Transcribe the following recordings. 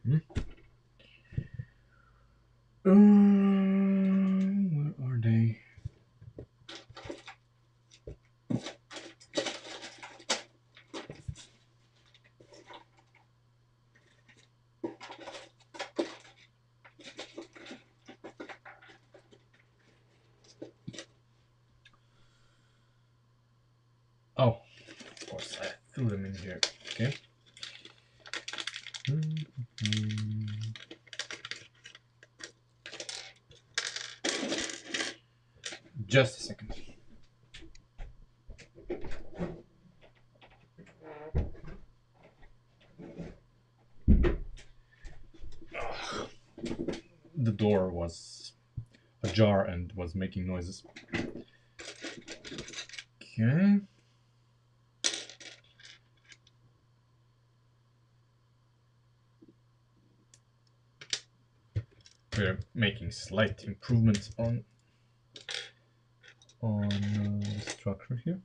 Where are they? Oh, of course, I threw them in here. Okay. Just a second. The door was ajar and was making noises. Okay. We're making slight improvements on the structure here.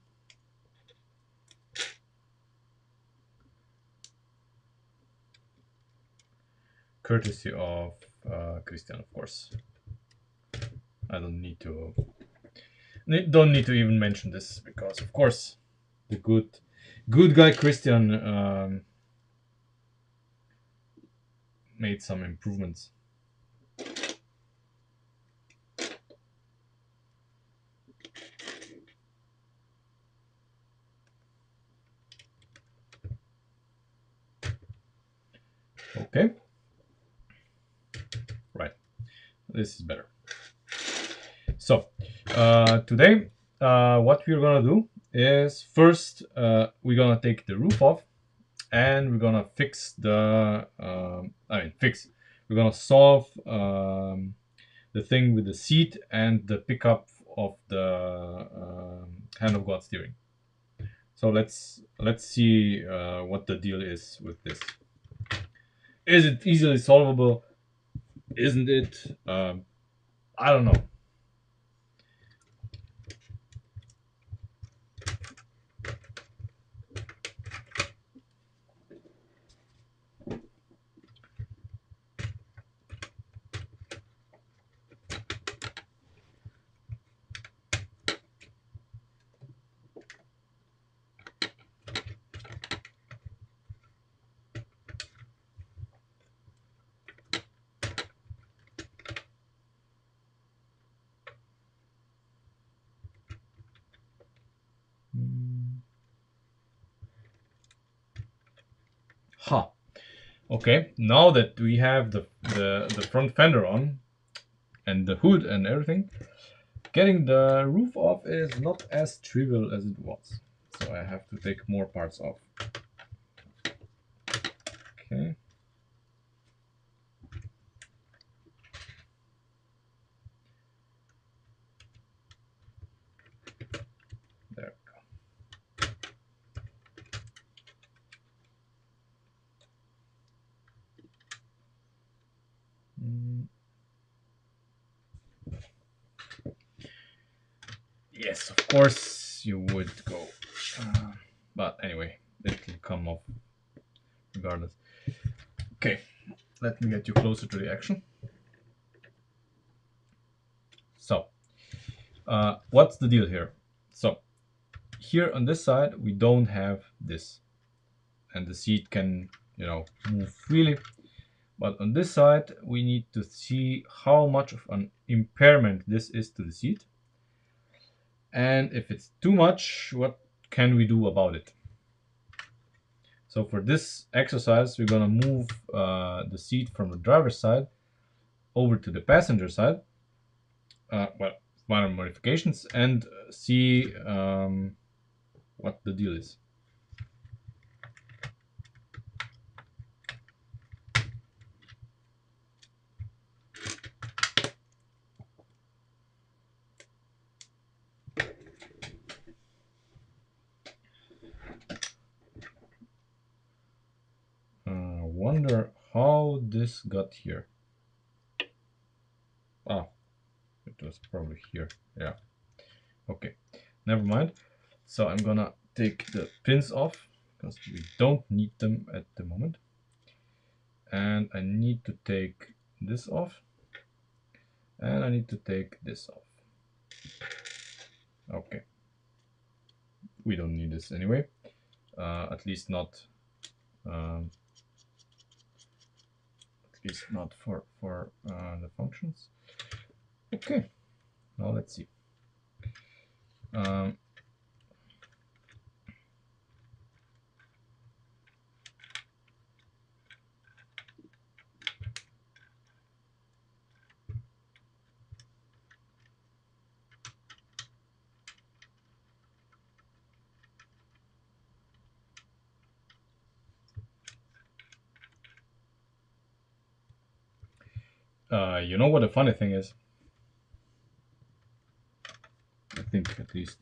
Courtesy of Christian, of course. I don't need to even mention this because, of course, the good guy Christian made some improvements. Okay. Right. This is better. So, today, what we're gonna do is first we're gonna take the roof off and we're gonna fix the, we're gonna solve the thing with the seat and the pickup of the hand of God steering. So let's see what the deal is with this. Is it easily solvable? Isn't it? I don't know. Ha. Okay, now that we have the front fender on and the hood and everything, getting the roof off is not as trivial as it was. So I have to take more parts off. Okay. There we go. Yes, of course you would go. But anyway, it will come off regardless. Okay, let me get you closer to the action. So, what's the deal here? So, here on this side, we don't have this. And the seat can, move freely. But on this side, we need to see how much of an impairment this is to the seat. And if it's too much, what can we do about it? So for this exercise, we're gonna move the seat from the driver's side over to the passenger side. Minor modifications, and see what the deal is. Wonder how this got here. Ah, it was probably here. Yeah. Okay, never mind. So I'm gonna take the pins off because we don't need them at the moment. and I need to take this off, and I need to take this off. Okay, we don't need this anyway, at least not for the functions. Okay, now let's see. You know what the funny thing is? I think at least.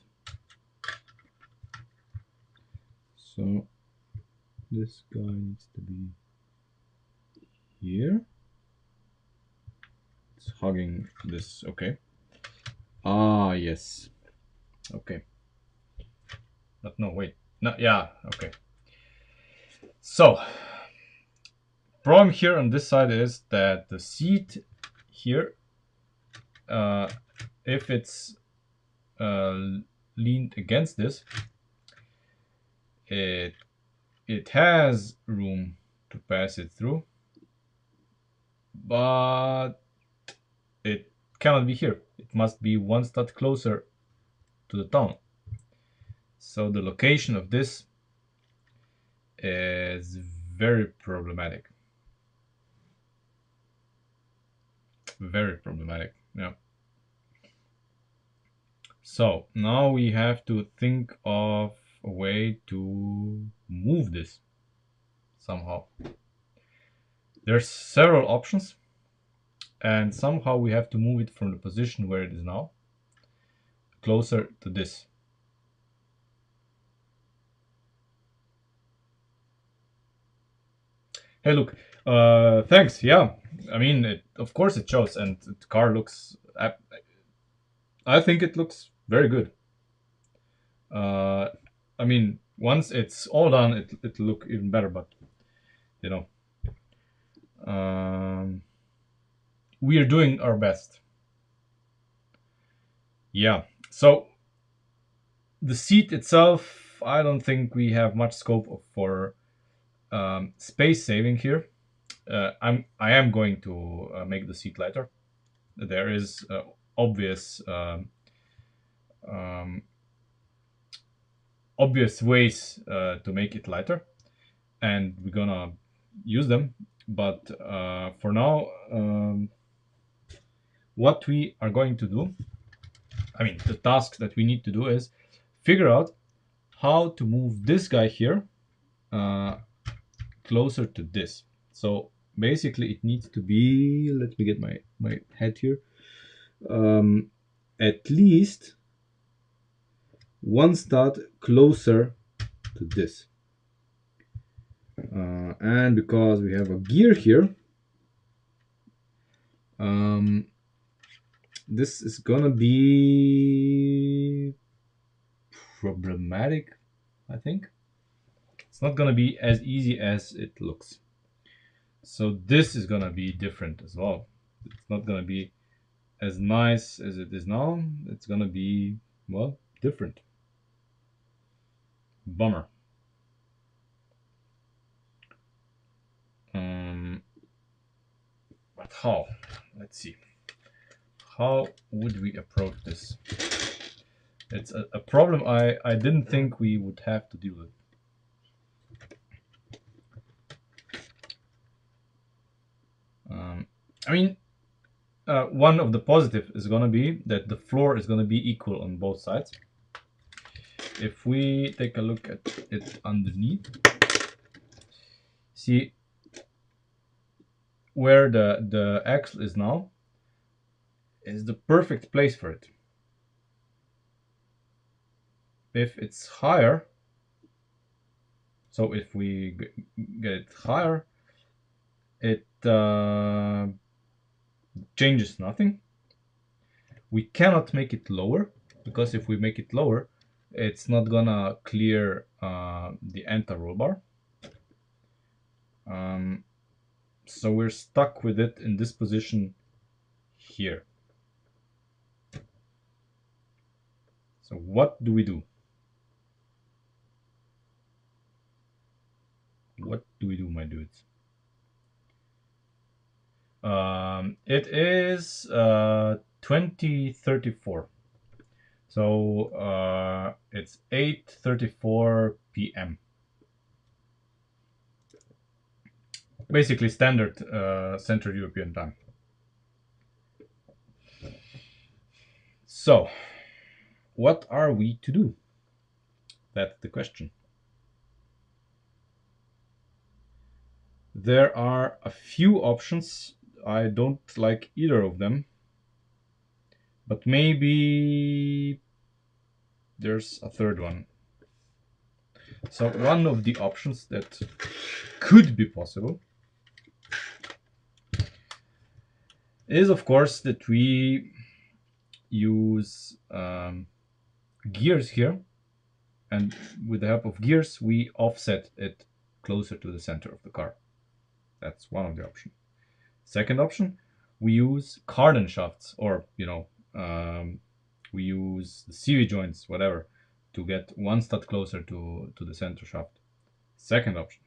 So this guy needs to be here. It's hugging this, okay. Ah, yes. Okay. But no, wait. No, yeah, okay. So, problem here on this side is that the seat here, if it's leaned against this, it has room to pass it through, but it cannot be here. It must be one stud closer to the tunnel. So the location of this is very problematic. Very problematic, yeah. So now we have to think of a way to move this somehow. There's several options, and somehow we have to move it from the position where it is now closer to this. Hey, look, thanks. Yeah, I mean, of course it shows, and the car looks. I think it looks very good. I mean, once it's all done, it'll look even better. But you know, we are doing our best. Yeah. So the seat itself, I don't think we have much scope for space saving here. I am going to make the seat lighter. There is obvious obvious ways to make it lighter, and we're gonna use them. But for now, what we are going to do, I mean, the task that we need to do is figure out how to move this guy here closer to this. So basically it needs to be, let me get my head here, at least one stud closer to this. And because we have a gear here, this is gonna be problematic, I think. It's not gonna be as easy as it looks. So this is gonna be different as well. It's not gonna be as nice as it is now. It's gonna be, well, different. Bummer. But how? Let's see. How would we approach this? It's a problem I didn't think we would have to deal with. I mean, one of the positive is going to be that the floor is going to be equal on both sides. If we take a look at it underneath, see where the axle is now is the perfect place for it. If it's higher, so if we get it higher, it changes nothing. We cannot make it lower, because if we make it lower, it's not gonna clear the entire roll bar. So we're stuck with it in this position here. So what do we do? What do we do, my dudes? It is 2034. So it's 8:34 p.m. Basically standard Central European time. So, what are we to do? That's the question. There are a few options. I don't like either of them. But maybe there's a third one. So one of the options that could be possible is, of course, that we use gears here, and with the help of gears we offset it closer to the center of the car. That's one of the options. Second option, we use cardan shafts, or we use the CV joints, whatever, to get one stud closer to the center shaft. Second option.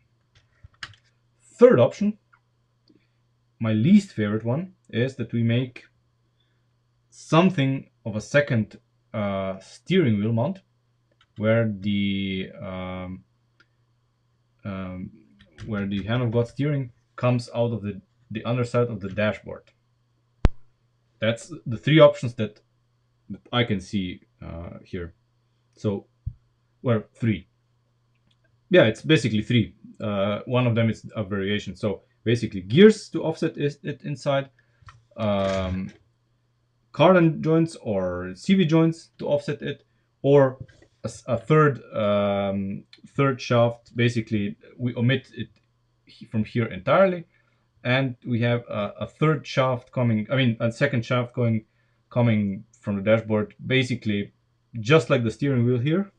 Third option, my least favorite one, is that we make something of a second steering wheel mount, where the hand of God steering comes out of the underside of the dashboard. That's the three options that I can see here. So, well, three. Yeah, it's basically three. One of them is a variation. So basically, gears to offset it inside, cardan joints or CV joints to offset it, or a third shaft. Basically, we omit it from here entirely, and we have a third shaft coming. I mean, a second shaft coming from the dashboard. Basically, just like the steering wheel here,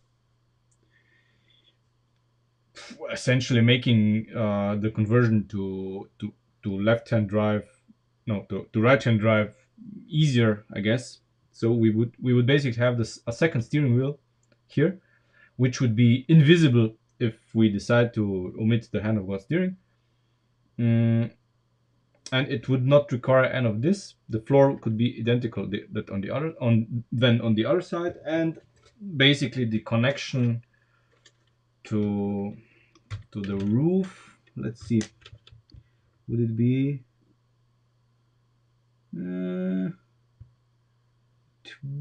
essentially making the conversion to left-hand drive, no, to right-hand drive easier, I guess. So we would basically have a second steering wheel here, which would be invisible if we decide to omit the hand of God steering. And it would not require any of this. The floor could be identical that on the other side, and basically the connection to the roof. Let's see. Would it be? It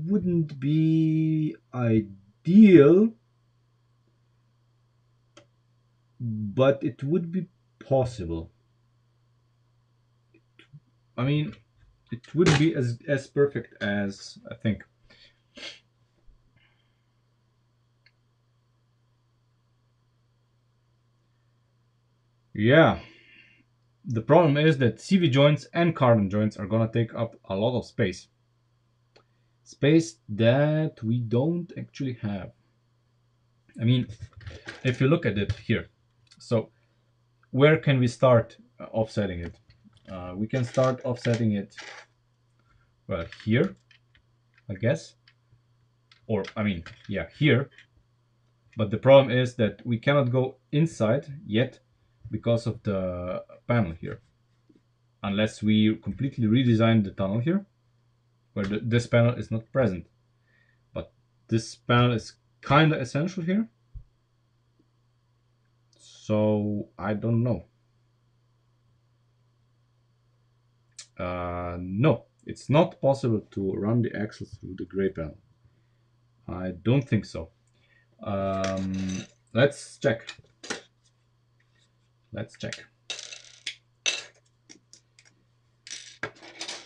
wouldn't be ideal, but it would be possible. I mean, it wouldn't be as perfect as I think. Yeah. The problem is that CV joints and cardan joints are gonna take up a lot of space. Space that we don't actually have. I mean, if you look at it here, so where can we start offsetting it? We can start offsetting it, well, here, I guess. Or, I mean, yeah, here. But the problem is that we cannot go inside yet because of the panel here. Unless we completely redesign the tunnel here, where this panel is not present. But this panel is kind of essential here. So I don't know. No, it's not possible to run the axle through the gray panel. I don't think so. Let's check. Let's check.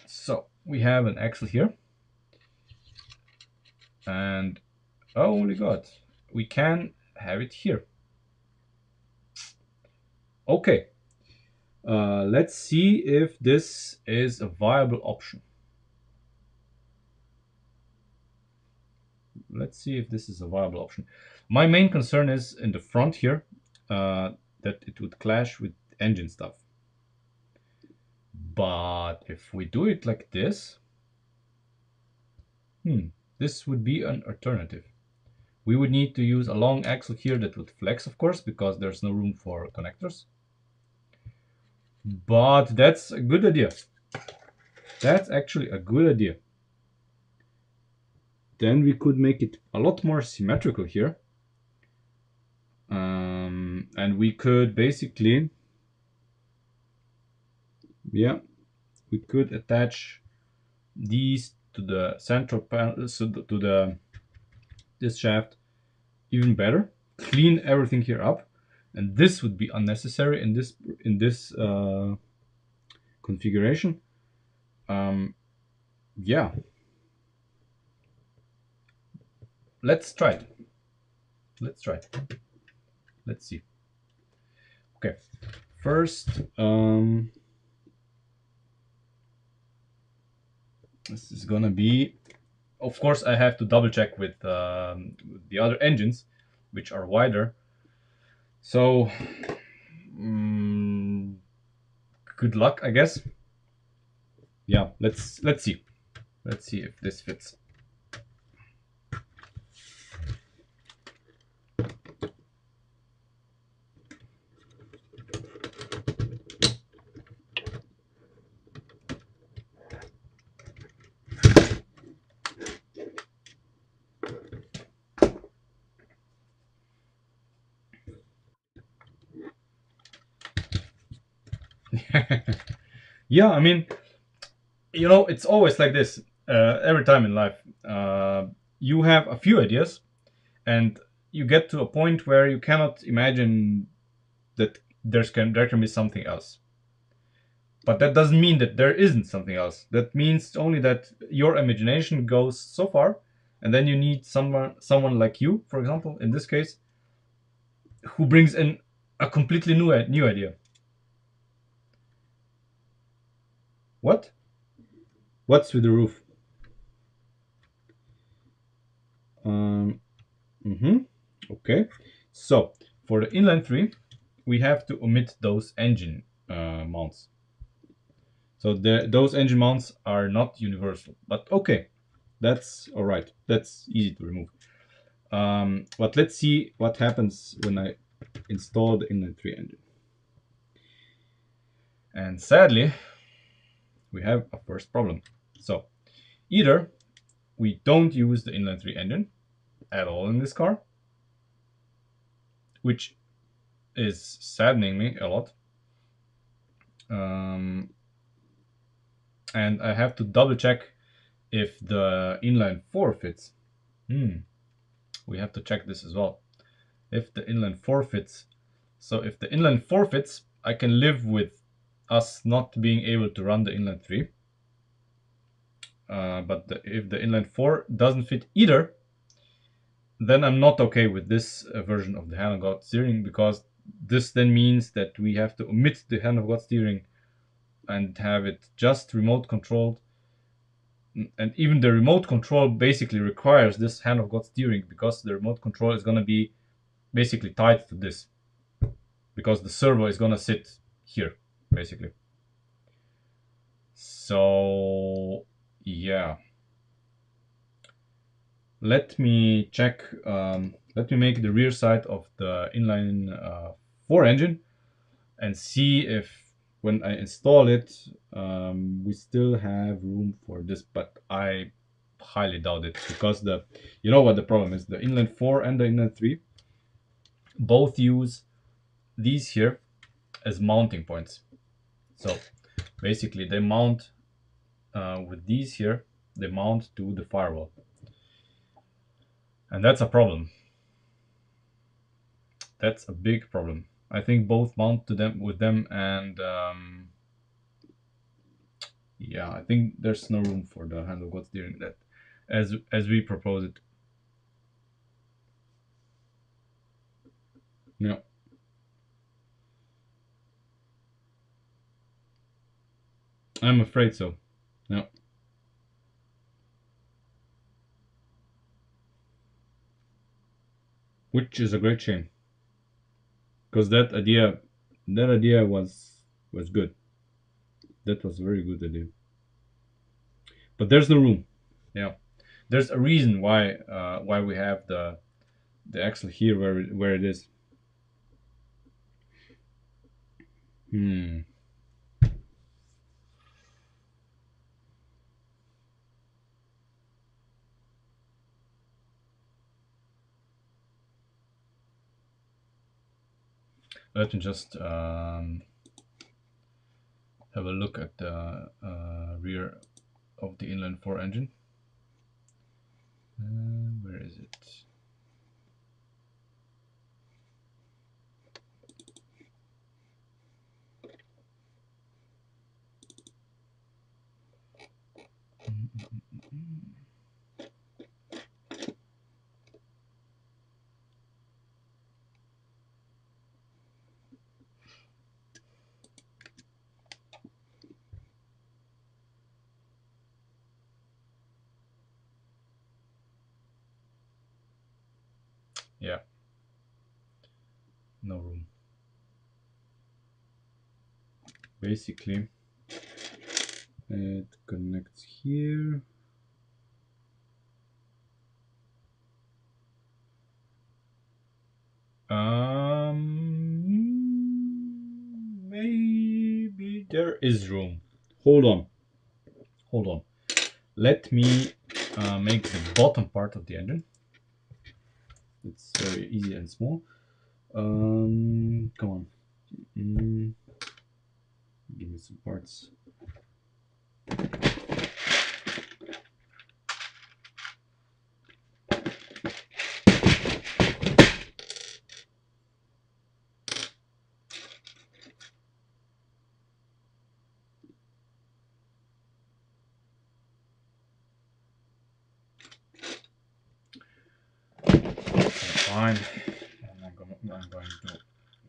So we have an axle here, and oh my god, we can have it here. Okay, let's see if this is a viable option. Let's see if this is a viable option. My main concern is in the front here, that it would clash with engine stuff. But if we do it like this, this would be an alternative. We would need to use a long axle here that would flex, of course, because there's no room for connectors. But that's a good idea. That's actually a good idea. Then we could make it a lot more symmetrical here. And we could basically, yeah, we could attach these to the central panel, so to this shaft even better. Clean everything here up, and this would be unnecessary in this configuration. Yeah, let's try it. Let's try it. Let's see. Okay, first, this is gonna be, of course, I have to double check with the other engines, which are wider. So, good luck, I guess. Yeah, let's see. Let's see if this fits. Yeah, I mean, you know, it's always like this. Every time in life, you have a few ideas, and you get to a point where you cannot imagine that there can be something else. But that doesn't mean that there isn't something else. That means only that your imagination goes so far, and then you need someone like you, for example, in this case, who brings in a completely new idea. What? What's with the roof? Okay. So for the inline 3, we have to omit those engine mounts. So those engine mounts are not universal, but okay, that's all right. That's easy to remove. But let's see what happens when I install the inline 3 engine. And sadly, we have a first problem. So either we don't use the inline 3 engine at all in this car, which is saddening me a lot. And I have to double check if the inline 4 fits. We have to check this as well. If the inline 4 fits. So if the inline 4 fits, I can live with us not being able to run the inline 3. But if the inline 4 doesn't fit either, then I'm not okay with this version of the hand of God steering, because this then means that we have to omit the hand of God steering and have it just remote controlled. And even the remote control basically requires this hand of God steering, because the remote control is going to be basically tied to this, because the servo is going to sit here basically. So yeah, let me check, let me make the rear side of the inline 4 engine and see if when I install it, we still have room for this, but I highly doubt it, because you know what the problem is, the inline 4 and the inline 3 both use these here as mounting points. So basically they mount with these here, they mount to the firewall, and that's a problem. That's a big problem. I think both mount to them with them, and yeah, I think there's no room for the hand of God steering that as we propose it. Yeah. I'm afraid so. Yeah. Which is a great shame, because that idea was good. That was a very good idea. But there's no room. Yeah, there's a reason why we have the axle here where it is. Hmm. Let me just have a look at the rear of the inline 4 engine. Where is it? Yeah, no room. Basically, it connects here. Maybe there is room. Hold on. Let me make the bottom part of the engine. It's very easy and small. Come on. Give me some parts. Fine. And I'm going to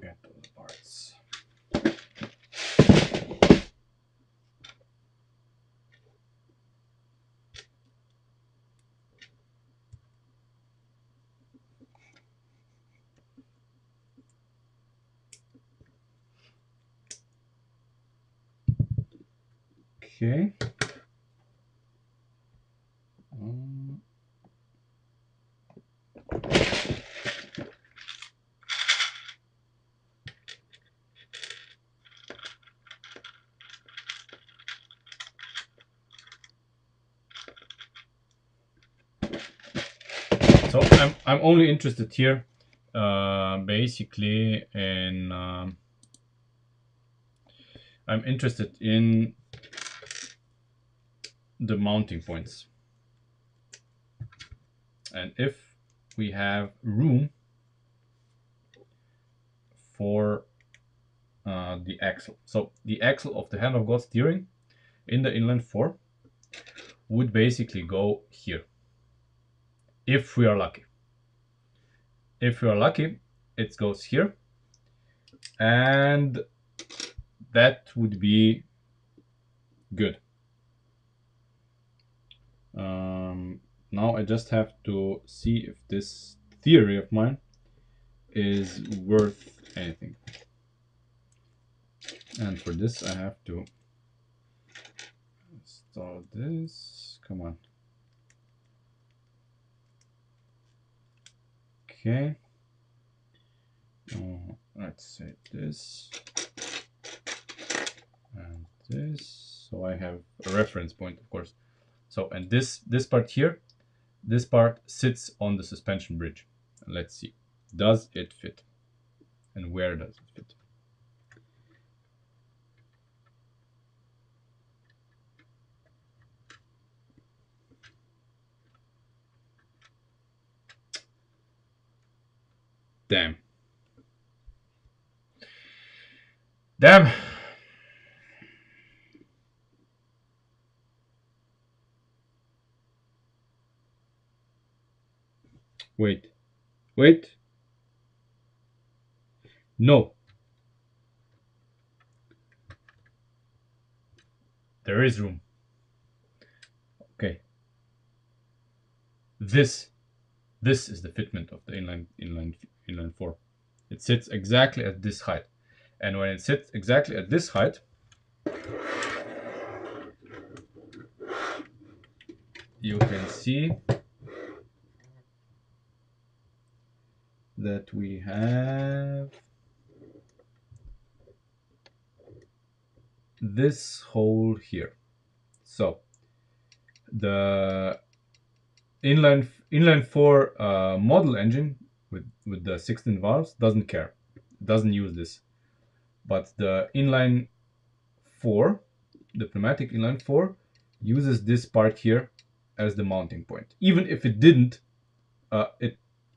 get all the parts. Okay. So I'm only interested here, basically, in I'm interested in the mounting points, and if we have room for the axle. So the axle of the hand of God steering in the inline 4 would basically go here, if we are lucky. If we are lucky, it goes here, and that would be good. Now I just have to see if this theory of mine is worth anything. And for this I have to install this. Come on. Okay. Let's say this and this. So I have a reference point, of course. So, and this part here, this part sits on the suspension bridge. Let's see, does it fit? And where does it fit? Damn. Damn. Wait. No. There is room. Okay. This is the fitment of the inline 4. It sits exactly at this height. And when it sits exactly at this height, you can see that we have this hole here. So the inline 4 model engine with the 16 valves doesn't care, doesn't use this. But the inline 4, the pneumatic inline 4, uses this part here as the mounting point. Even if it didn't,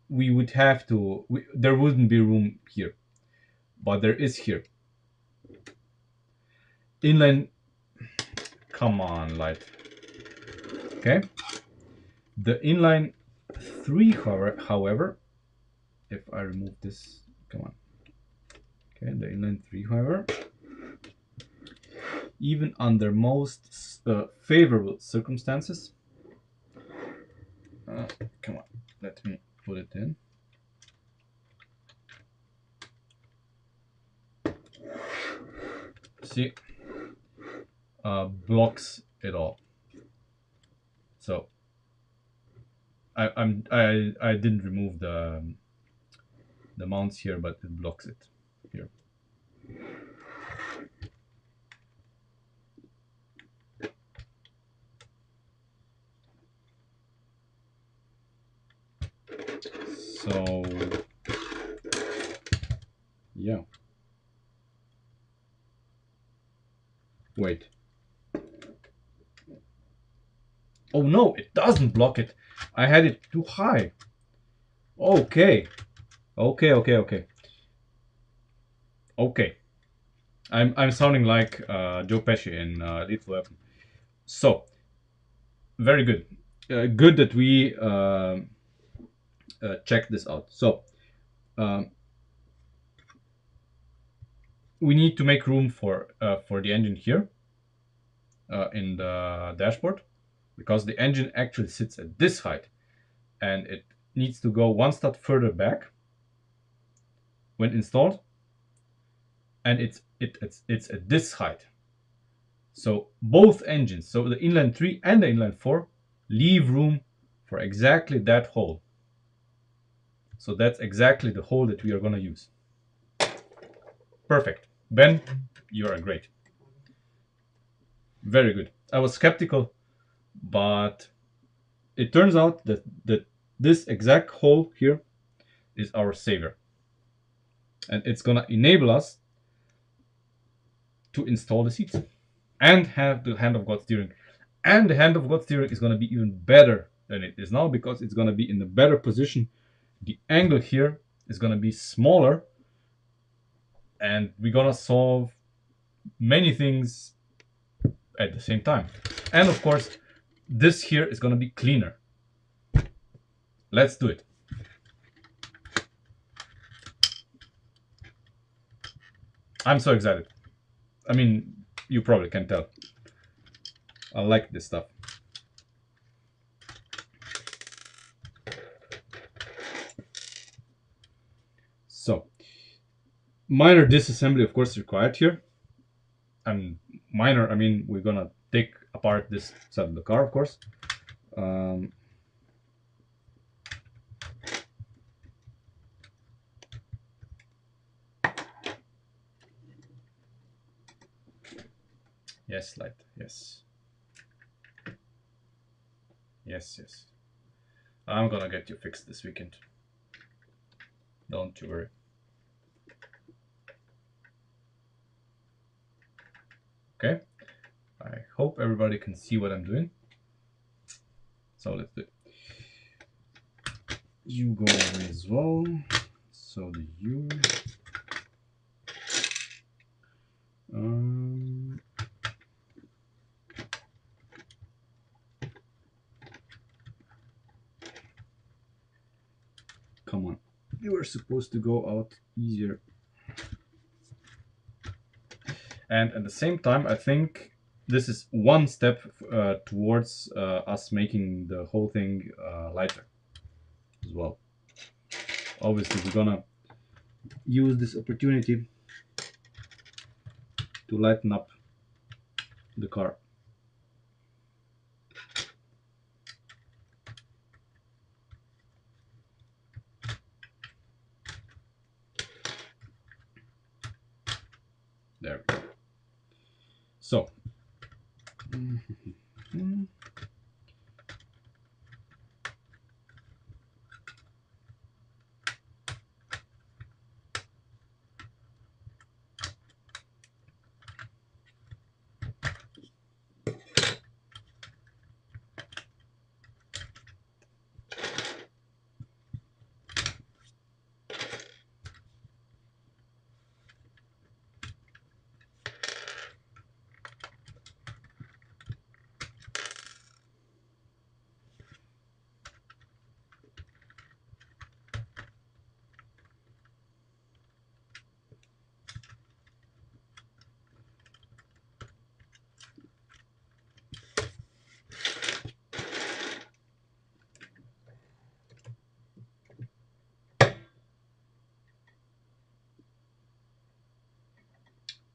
we would have to, there wouldn't be room here, but there is here. Inline, come on, light. Okay. The inline 3, however, if I remove this, come on. Okay, the inline 3, however, even under most favorable circumstances, come on, let me put it in. See, blocks it all. So I didn't remove the mounts here, but it blocks it here. So yeah. Wait. Oh no, it doesn't block it. I had it too high. Okay. Okay. I'm sounding like Joe Pesci in Lethal Weapon. So very good. Good that we checked this out. So we need to make room for the engine here in the dashboard, because the engine actually sits at this height, and it needs to go one step further back when installed, and it's at this height. So both engines, so the inline 3 and the inline 4, leave room for exactly that hole. So that's exactly the hole that we are going to use. Perfect. Ben, you are great. Very good. I was skeptical, but it turns out that this exact hole here is our savior. And it's going to enable us to install the seats and have the hand of God steering. And the hand of God steering is going to be even better than it is now, because it's going to be in a better position. The angle here is going to be smaller, and we're going to solve many things at the same time. And of course, this here is going to be cleaner. Let's do it. I'm so excited. I mean, you probably can tell. I like this stuff. So, minor disassembly, of course, required here. And minor, I mean, we're gonna take apart this side of the car, of course. Yes, light. Yes. Yes. I'm gonna get you fixed this weekend. Don't you worry. Okay. I hope everybody can see what I'm doing. So let's do it. You go away as well. So the U. Come on. You were supposed to go out easier. And at the same time, I think this is one step towards us making the whole thing lighter as well. Obviously, we're gonna use this opportunity to lighten up the car. So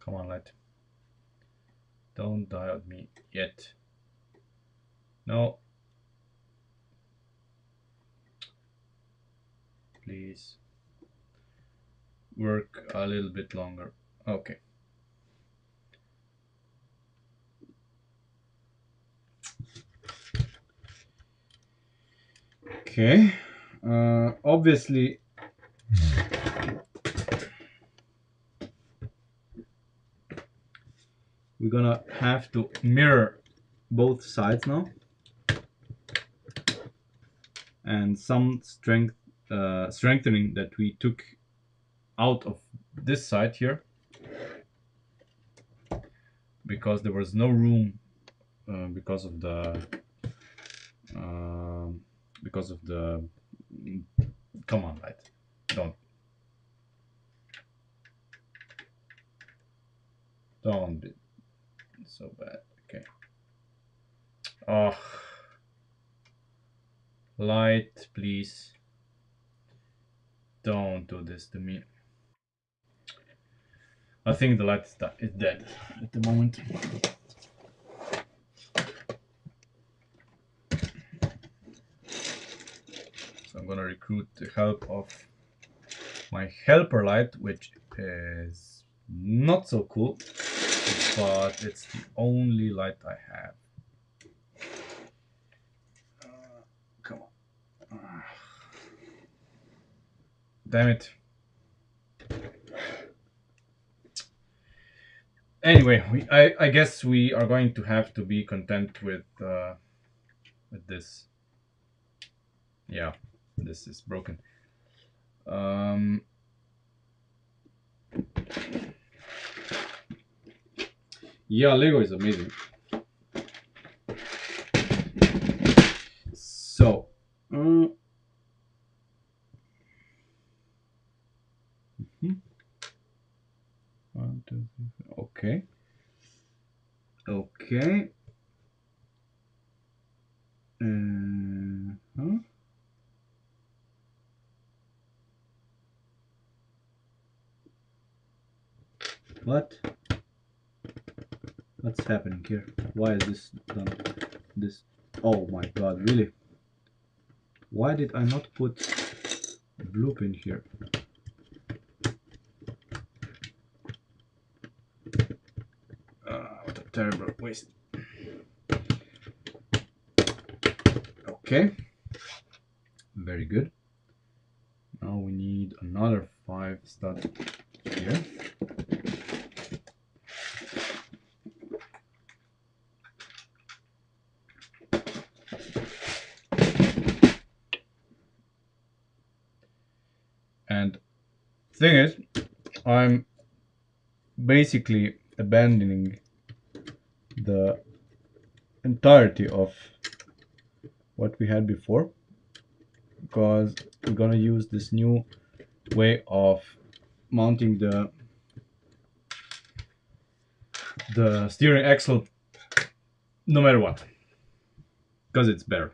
come on, light. Don't die on me yet. No. Please work a little bit longer. Okay. Okay. Obviously, we're gonna have to mirror both sides now, and some strengthening that we took out of this side here, because there was no room because of the come on, light, don't be so bad. Okay. Oh, light, please don't do this to me. I think the light is dead at the moment. So I'm gonna recruit the help of my helper light, which is not so cool, but it's the only light I have. Come on. Damn it. Anyway, I guess we are going to have to be content with this. Yeah, this is broken. Yeah, Lego is amazing. So, 1, 2, 3, 4. Okay. Okay. What's happening here? Why is this done? This? Oh my god! Really? Why did I not put blue pin here? What a terrible waste. Okay. Very good. Now we need another 5 stud here. And thing is, I'm basically abandoning the entirety of what we had before, because we're gonna use this new way of mounting the steering axle no matter what, because it's better.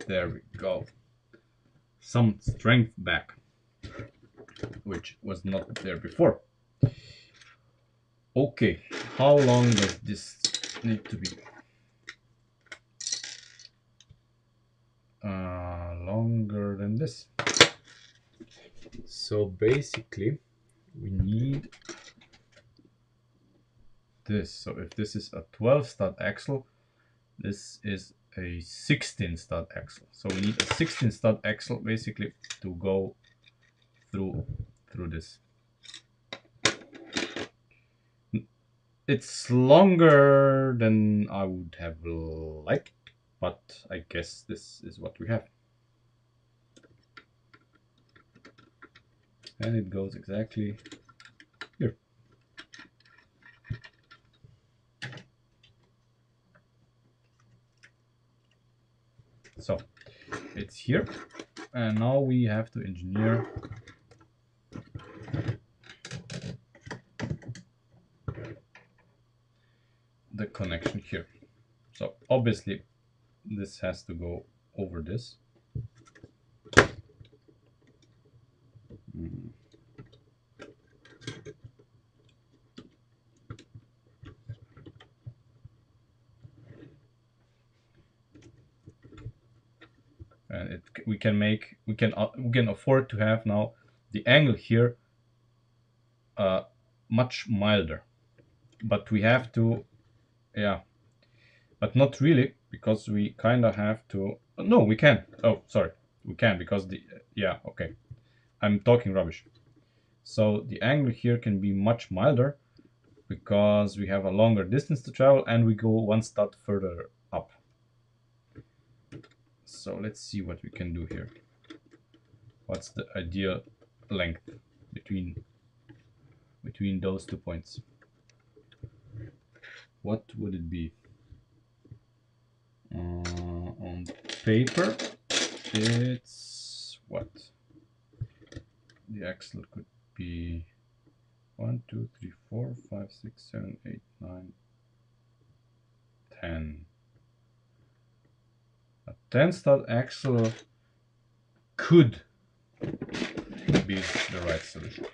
There we go. Some strength back, which was not there before. Okay, how long does this need to be? Longer than this. So basically, we need this. So if this is a 12 stud axle, this is a 16 stud axle. So we need a 16 stud axle basically to go through this. It's longer than I would have liked, but I guess this is what we have. And it goes exactly here. So it's here, and now we have to engineer the connection here. So obviously this has to go over this. And we can afford to have now the angle here much milder, but we have to, yeah, but not really, because we kind of have to. No, we can. Oh, sorry, we can, because the, yeah, okay, I'm talking rubbish. So the angle here can be much milder because we have a longer distance to travel and we go one stud further up. So let's see what we can do here. What's the ideal length between those 2 points? What would it be? On paper, it's what? The axle could be 1, 2, 3, 4, 5, 6, 7, 8, 9, 10. A 10 stud axle could be the right solution.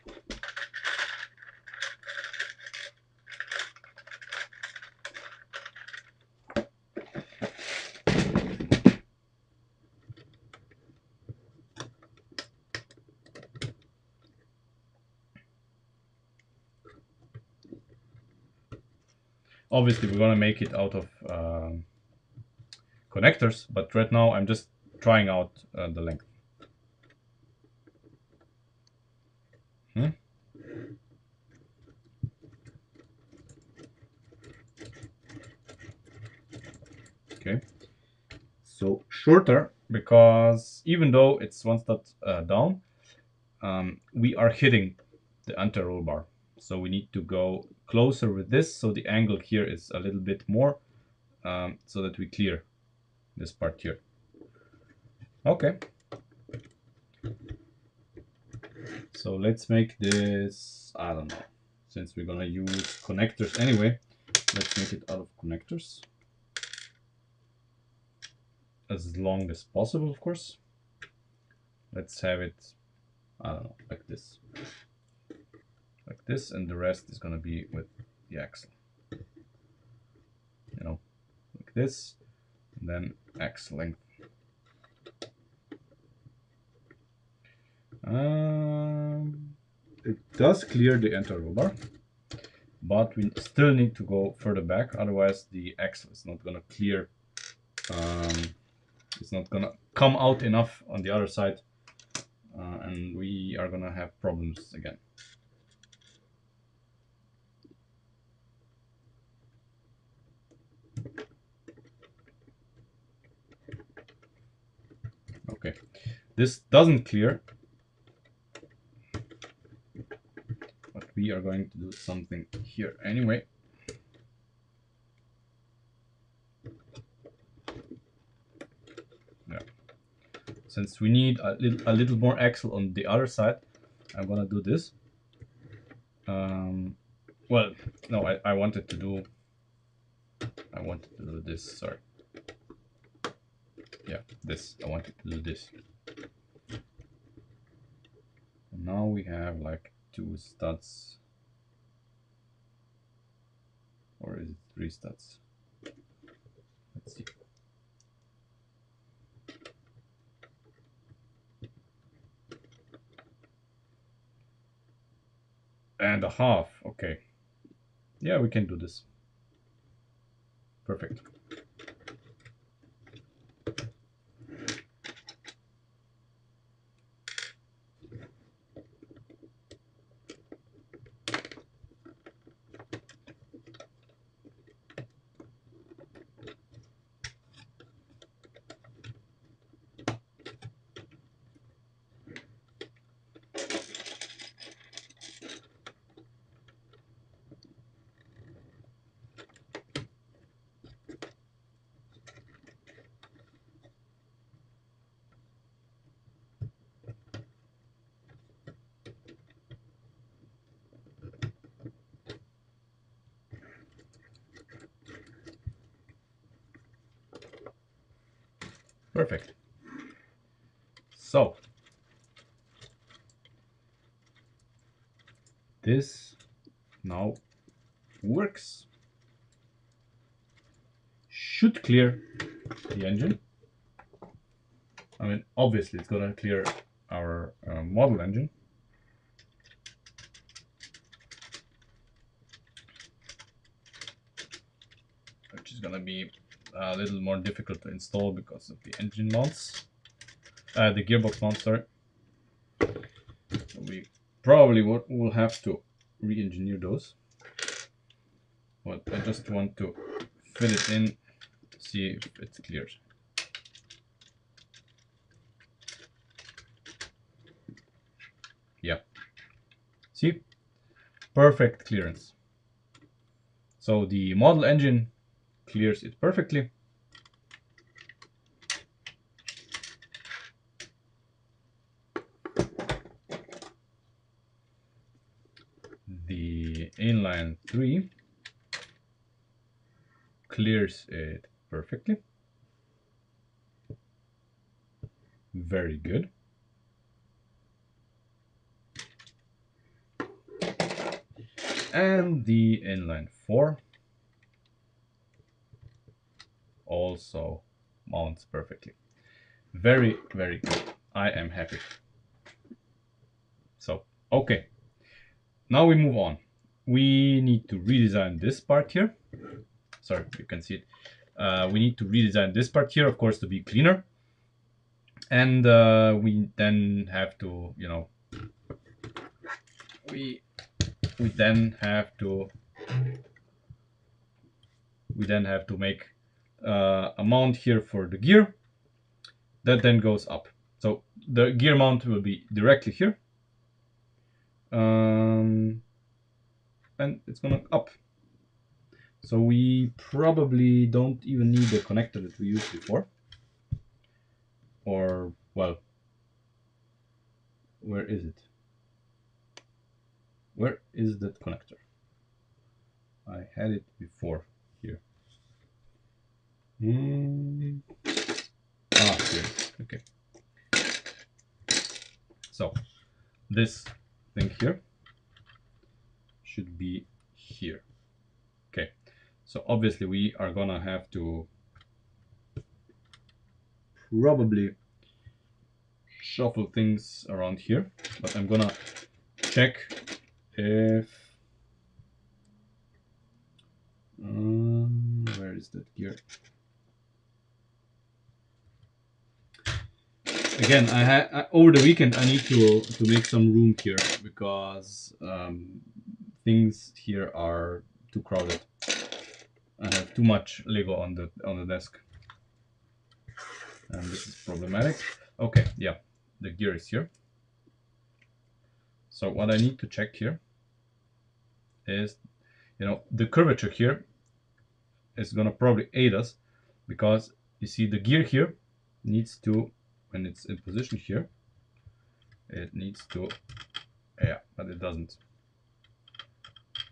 Obviously, we're gonna make it out of connectors, but right now I'm just trying out the length. Okay, so shorter, because even though it's one stud down, we are hitting the anti-roll bar. So we need to go closer with this, so the angle here is a little bit more, so that we clear this part here. Okay. So let's make this, I don't know, since we're gonna use connectors anyway, let's make it out of connectors. As long as possible, of course. Let's have it, I don't know, like this. Like this, and the rest is gonna be with the axle. You know, like this, and then axle length. It does clear the anti-roll bar, but we still need to go further back, otherwise the axle is not gonna clear. It's not gonna come out enough on the other side, and we are gonna have problems again. Okay, this doesn't clear, but we are going to do something here anyway. Yeah. Since we need a little more axle on the other side, I'm gonna do this. Well, no, I wanted to do this, sorry. Yeah, this, I wanted to do this. And now we have like 2 studs. or is it restarts? Let's see. And a half. Okay. Yeah, we can do this. Perfect. Perfect. So this now works. Should clear the engine. I mean, obviously it's gonna clear our model engine. Which is gonna be a little more difficult to install because of the engine mounts. The gearbox mounts, sorry. We probably will have to re-engineer those. But I just want to fill it in, see if it's cleared. Yeah. See? Perfect clearance. So the model engine clears it perfectly. The inline 3 clears it perfectly. Very good. And the inline 4 also mounts perfectly. Very, very good. I am happy. So, okay. Now we move on. We need to redesign this part here. Sorry, you can see it. We need to redesign this part here, of course, to be cleaner. And we then have to, you know, we then have to make a mount here for the gear that then goes up. So the gear mount will be directly here, and it's gonna up. So we probably don't even need the connector that we used before. Or, well, where is it? Where is that connector? I had it before here. Here. Okay. So this thing here should be here. Okay. So obviously we are gonna have to probably shuffle things around here, but I'm gonna check if where is that gear? Again, I had over the weekend I need to make some room here because things here are too crowded. I have too much Lego on the desk, and this is problematic. Okay, yeah, the gear is here. So what I need to check here is, you know, the curvature here is gonna probably aid us because you see the gear here needs to, when it's in position here, it needs to, yeah, but it doesn't.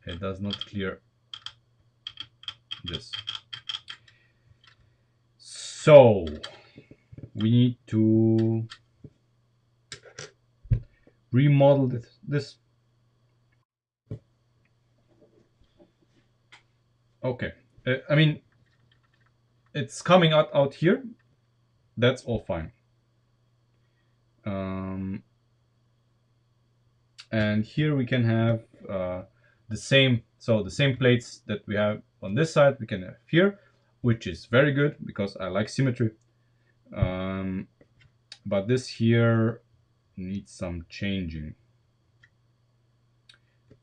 It does not clear this. So we need to remodel this. Okay, I mean, it's coming out here. That's all fine. And here we can have the same, so the same plates that we have on this side we can have here, which is very good because I like symmetry. But this here needs some changing.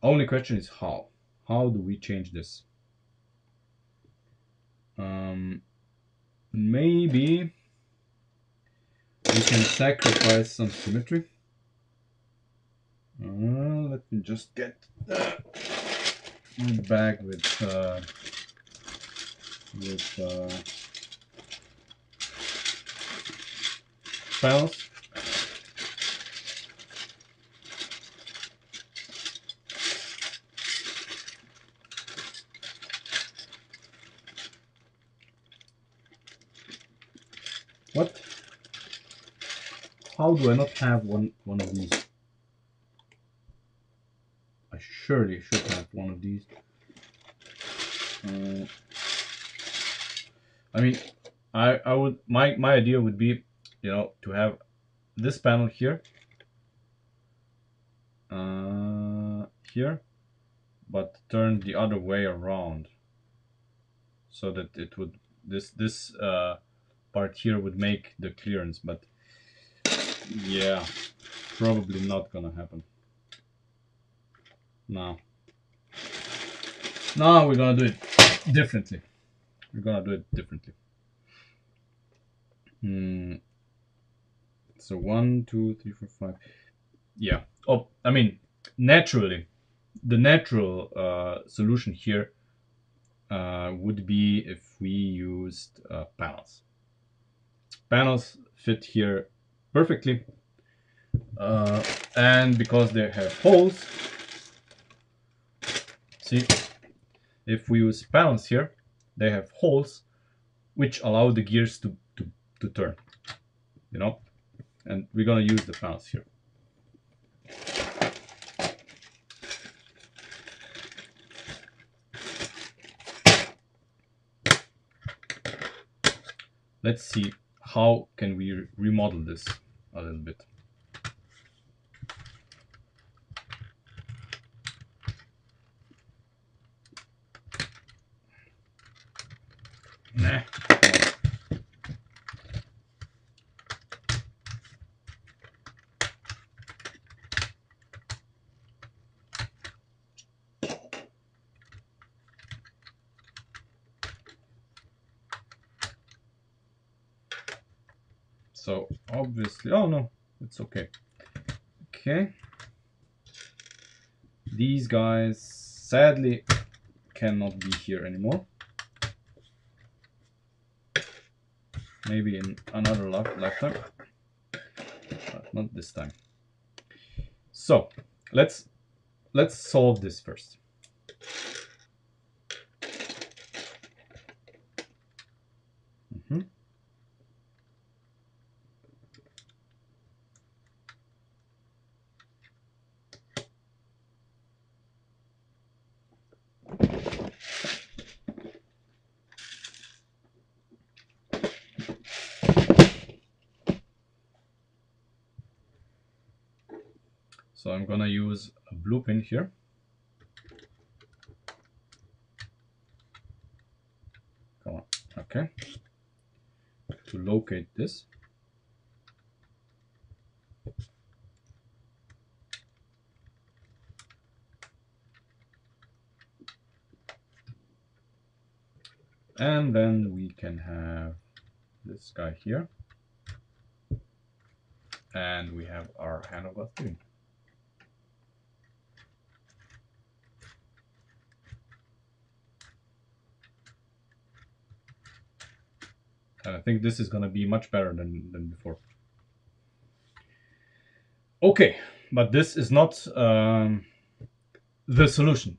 Only question is how do we change this? Maybe we can sacrifice some symmetry. Let me just get my bag with panels. What? How do I not have one of these? I surely should have one of these. I mean, I would, my idea would be, you know, to have this panel here, here, but turn the other way around, so that it would, this part here would make the clearance, but yeah, probably not gonna happen. No, we're gonna do it differently. So 1, 2, 3, 4, 5. Yeah. Oh, I mean, naturally, the natural solution here would be if we used panels. Panels fit here perfectly, and because they have holes, see, if we use panels here, they have holes which allow the gears to turn, you know, and we're gonna use the panels here. Let's see how can we remodel this a little bit. Nah. So obviously, oh no, it's okay. Okay. These guys sadly cannot be here anymore. Maybe in another lifetime, but not this time. So let's solve this first. So I'm gonna use a blue pin here. Come on, okay. To locate this. And then we can have this guy here. And we have our handle glass tubing. And I think this is gonna be much better than before. Okay, but this is not the solution,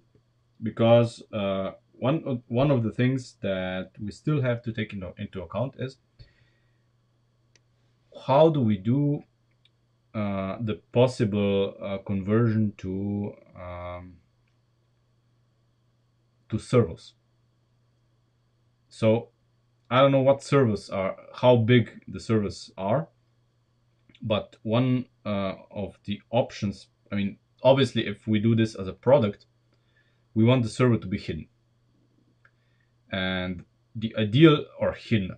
because one of the things that we still have to take into account is how do we do the possible conversion to servos. So I don't know what servers are, how big the servers are, but one of the options, I mean, obviously, if we do this as a product, we want the server to be hidden. And the ideal, or hidden,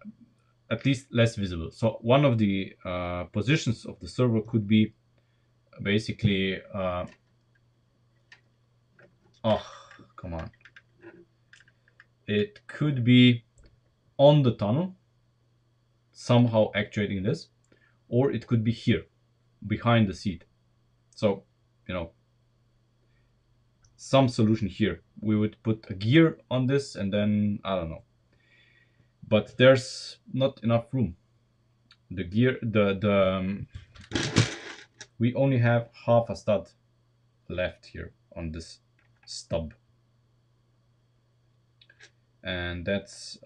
at least less visible. So one of the positions of the server could be basically, oh, come on. It could be on the tunnel, somehow actuating this, or it could be here, behind the seat. So, you know, some solution here. We would put a gear on this and then, I don't know. But there's not enough room. The gear, we only have half a stud left here on this stub. And that's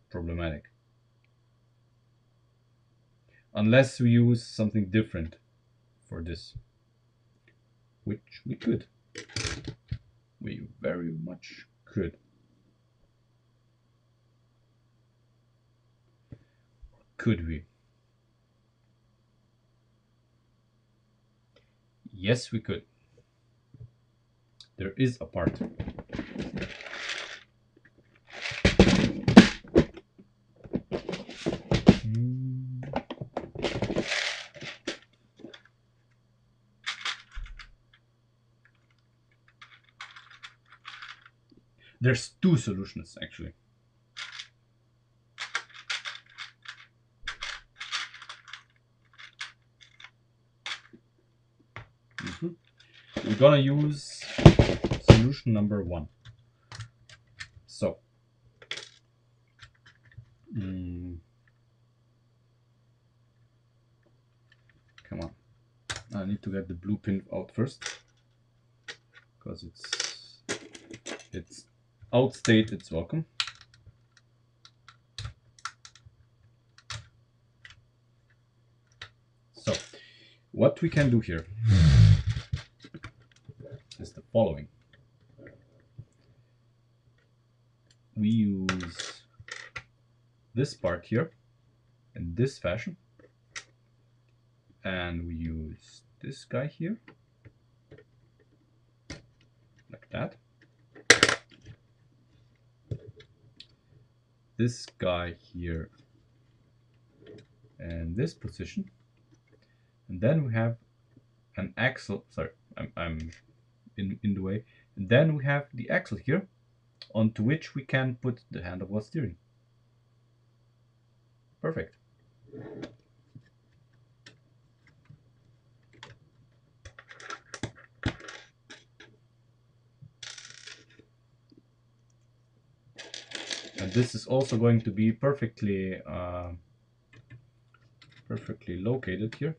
problematic. Unless we use something different for this, which we could. We very much could. Could we? Yes, we could. There is a part. There's two solutions actually. We're gonna use solution number one. So, come on. I need to get the blue pin out first because it's outstayed its welcome. So, what we can do here is the following. We use this part here in this fashion, and we use this guy here like that, this guy here and this position, and then we have an axle. Sorry, I'm in the way. And then we have the axle here onto which we can put the handlebar steering. Perfect. And this is also going to be perfectly located here.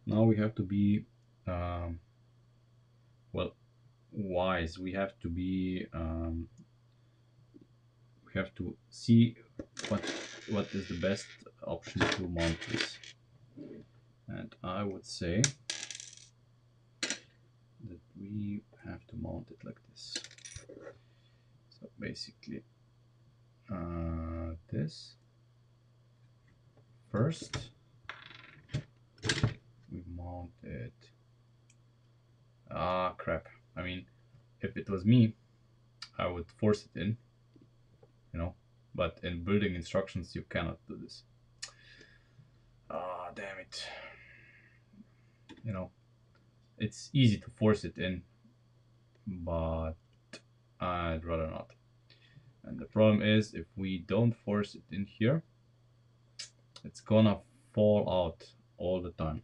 Now we have to be well, wise. We have to be we have to see what is the best option to mount this. And I would say that we have to mount it like this. So basically this first, we mount it. Ah, crap. I mean, if it was me, I would force it in, you know, but in building instructions you cannot do this. Ah, damn it. You know, it's easy to force it in, but I'd rather not. And the problem is, if we don't force it in here, it's gonna fall out all the time.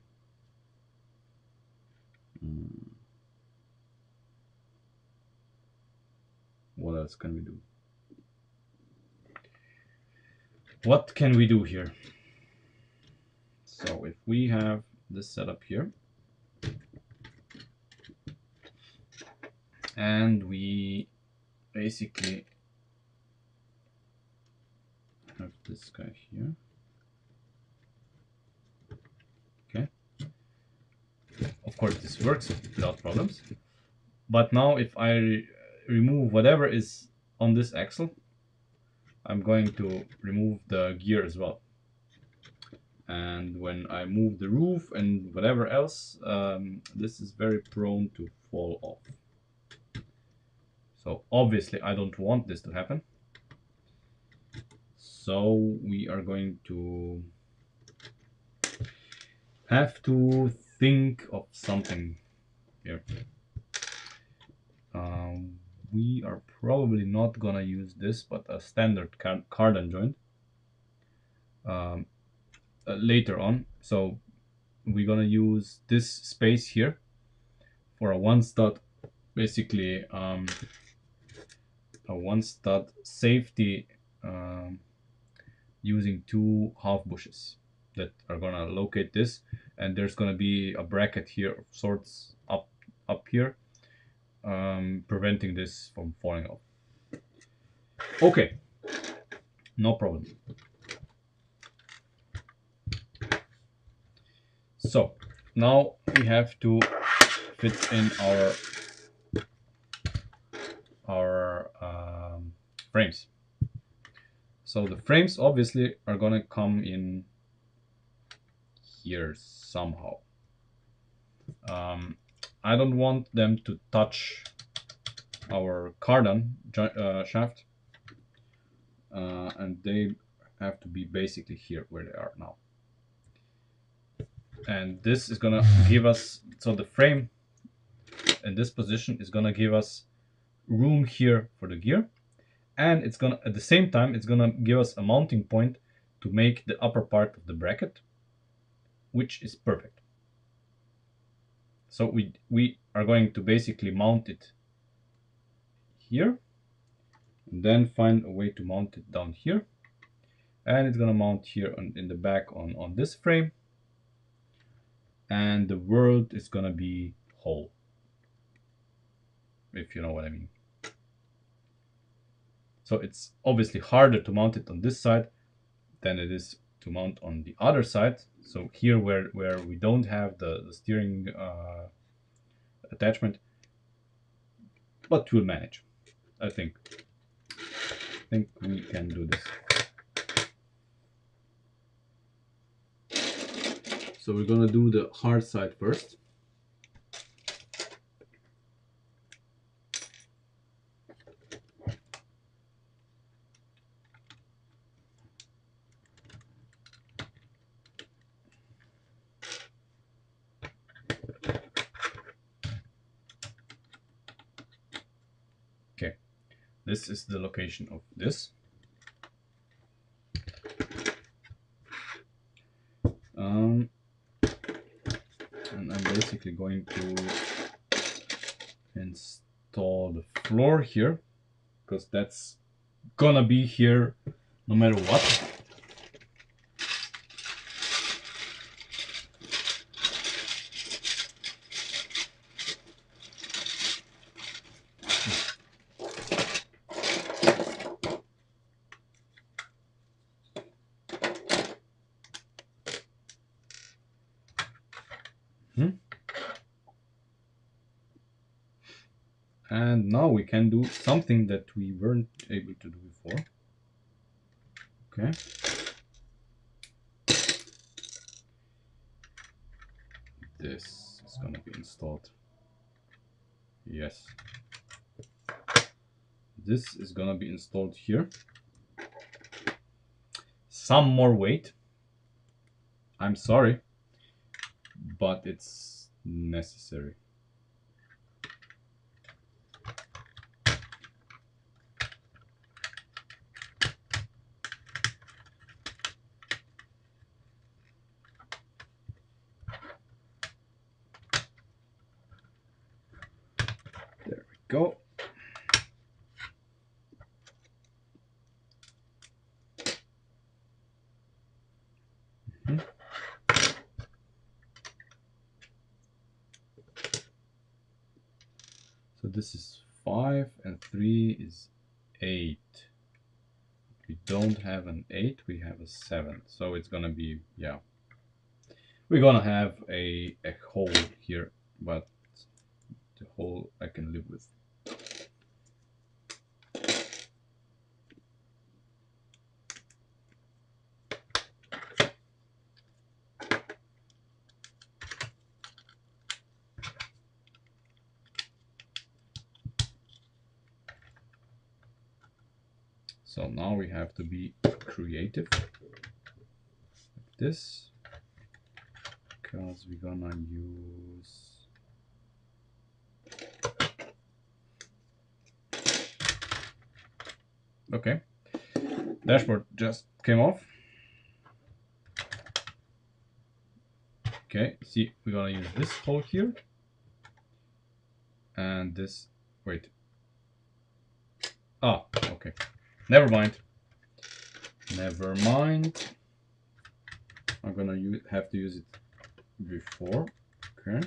What else can we do? What can we do here? So if we have this setup here, and we basically have this guy here. Okay. Of course, this works without problems. But now if I remove whatever is on this axle, I'm going to remove the gear as well. And when I move the roof and whatever else, this is very prone to fall off. So obviously I don't want this to happen. So we are going to have to think of something here. We are probably not gonna use this, but a standard cardan joint later on. So we're gonna use this space here for a one stud, basically a one stud safety, using two half bushes that are gonna locate this, and there's gonna be a bracket here of sorts up here, preventing this from falling off. Okay, no problem. So now we have to fit in our frames. So the frames obviously are gonna come in here somehow. I don't want them to touch our cardan shaft, and they have to be basically here where they are now. And this is gonna give us, so the frame in this position is gonna give us room here for the gear, and it's gonna, at the same time, it's gonna give us a mounting point to make the upper part of the bracket, which is perfect. So we are going to basically mount it here, and then find a way to mount it down here, and it's gonna mount here in the back on this frame, and the world is gonna be whole, if you know what I mean. So it's obviously harder to mount it on this side than it is to mount on the other side. So here where we don't have the steering attachment, but we'll manage. I think we can do this. So we're gonna do the hard side first. Okay, this is the location of this. And I'm basically going to install the floor here, because that's gonna be here no matter what. And now we can do something that we weren't able to do before. Okay. This is gonna be installed. Yes. This is gonna be installed here. Some more weight. I'm sorry, but it's necessary. There we go. So this is 5 and 3 is 8. We don't have an 8, we have a 7. So it's gonna be, yeah. We're gonna have a hole here, but the hole I can live with. So now we have to be creative with this, because we're gonna use okay. Dashboard just came off. Okay, see, we're gonna use this hole here and this. Wait. Ah, okay. Never mind. Never mind. I'm gonna have to use it before. Okay.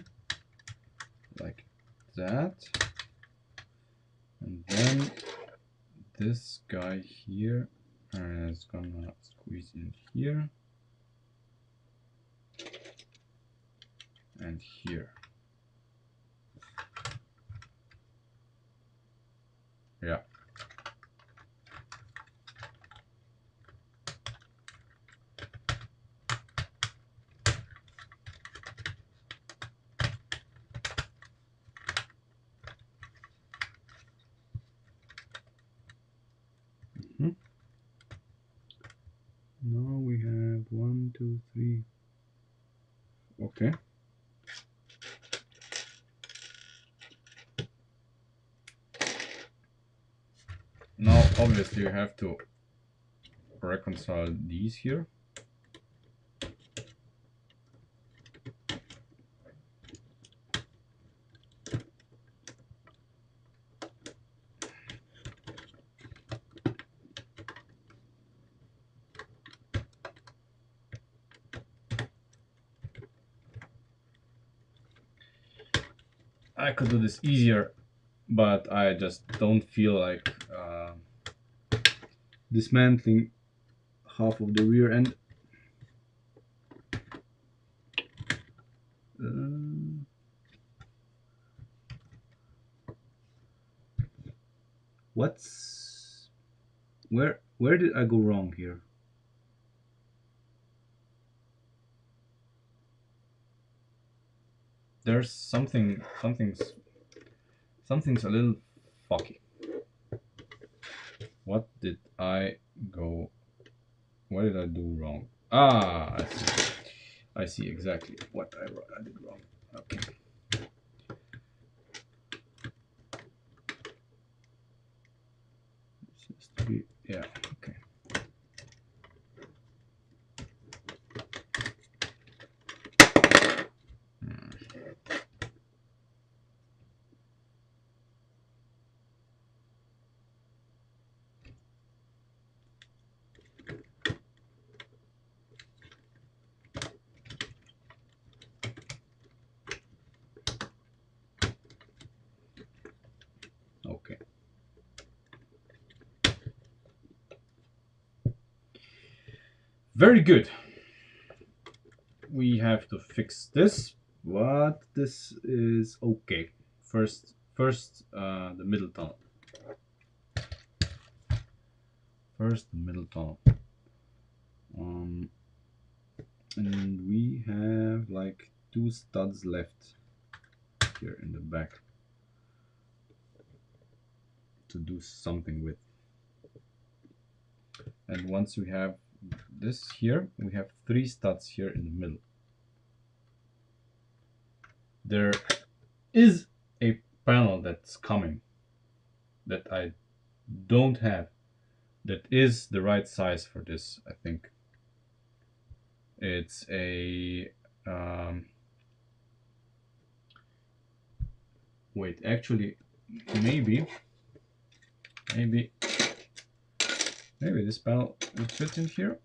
Like that. And then this guy here is gonna squeeze in here and here. Yeah. Now we have 1, 2, 3. Okay. Now, obviously, you have to reconcile these here. I could do this easier, but I just don't feel like dismantling half of the rear end. Where did I go wrong here? There's something's a little fucky. What did I go? What did I do wrong? Ah, I see exactly what I did wrong. Okay. This has to be, yeah, okay. Okay. Very good. We have to fix this, but this is okay. First, the middle tunnel. First, the middle tunnel. And we have like 2 studs left here in the back to do something with. And once we have this here, we have 3 studs here in the middle. There is a panel that's coming that I don't have, that is the right size for this, I think. It's a wait, actually, maybe this panel would fit in here.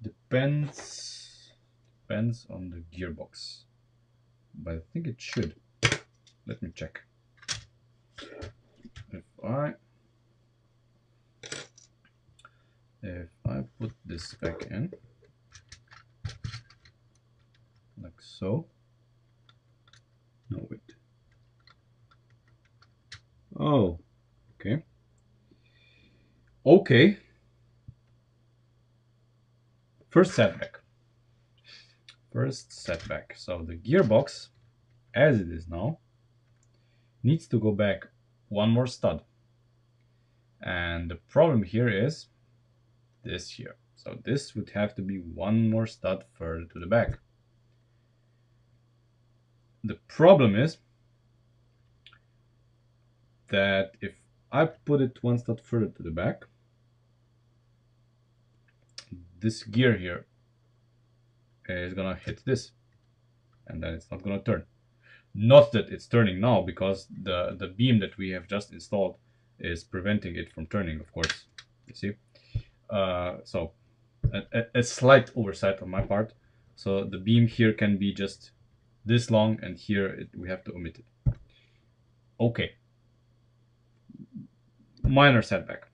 Depends on the gearbox, but I think it should. Let me check. If I put this back in, like so. No, wait. Oh, okay. Okay. First setback. First setback. So the gearbox, as it is now, needs to go back one more stud. And the problem here is this here. So this would have to be one more stud further to the back. The problem is that if I put it one stud further to the back, this gear here is gonna hit this, and then it's not gonna turn. Not that it's turning now, because the beam that we have just installed is preventing it from turning, of course. You see? So a slight oversight on my part. So the beam here can be just this long, and here we have to omit it. Okay. Minor setback.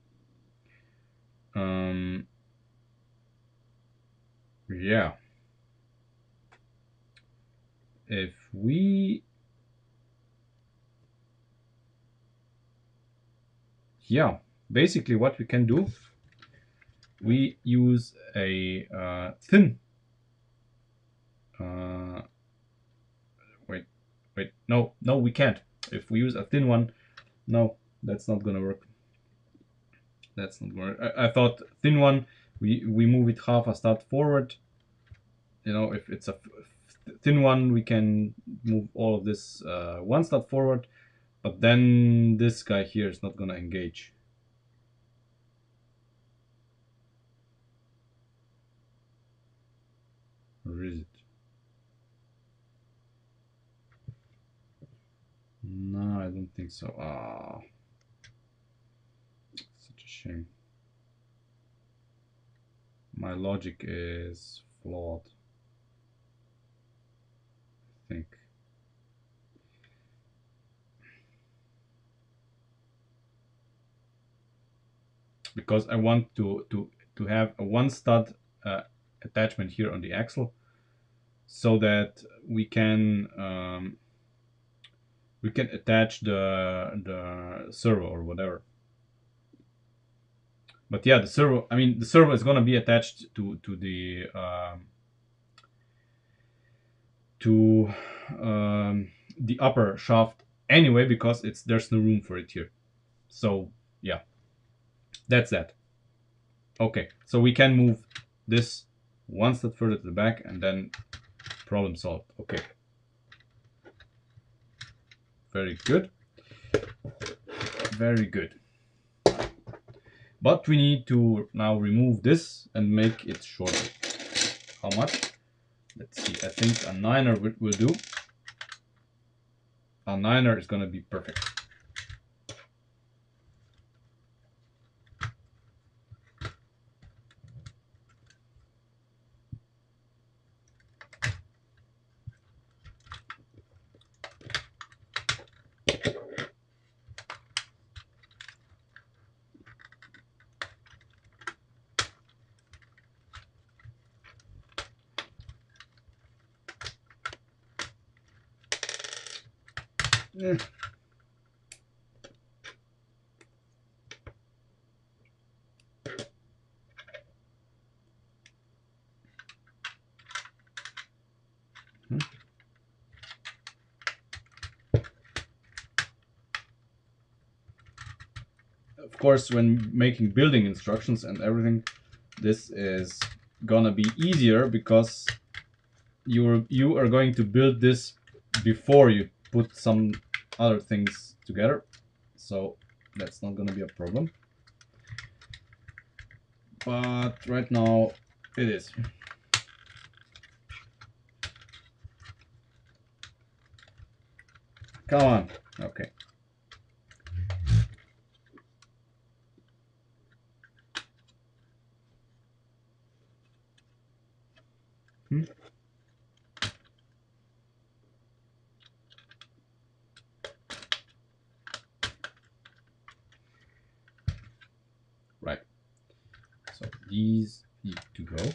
Yeah. If we... Yeah, basically what we can do, we use a thin... wait, no, we can't. If we use a thin one, no, that's not gonna work. That's not gonna work. I thought thin one, we move it half a stud forward. You know, if it's a thin one, we can move all of this one stud forward, but then this guy here is not gonna engage. Or is it? No, I don't think so. Ah, such a shame. My logic is flawed, I think. Because I want to have a one stud attachment here on the axle, so that we can attach the servo or whatever. But yeah, the servo, I mean, the servo is gonna be attached to the upper shaft anyway, because there's no room for it here. So yeah, that's that. Okay, so we can move this one step further to the back, and then problem solved. Okay, very good, very good. But we need to now remove this and make it shorter. How much? Let's see. I think a 9er will do. A 9er is gonna be perfect. Of course, when making building instructions and everything, this is gonna be easier, because you are going to build this before you put some other things together, so that's not gonna be a problem. But right now it is. Come on. Okay. Right. So these need to go.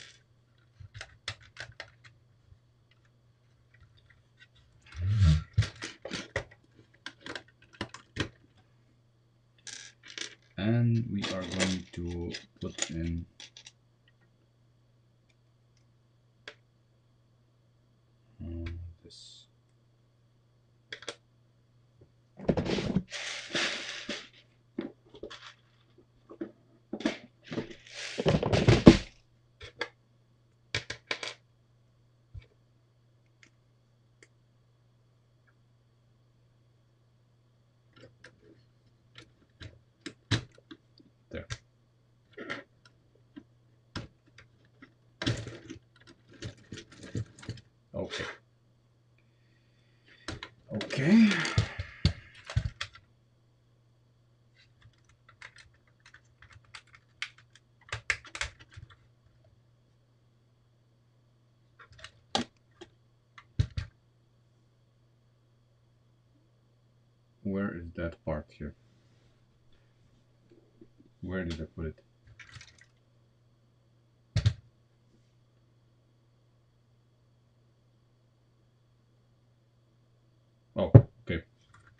And we are going to put in this. There. Okay. Okay. Where is that part here? Where did I put it? Oh, okay.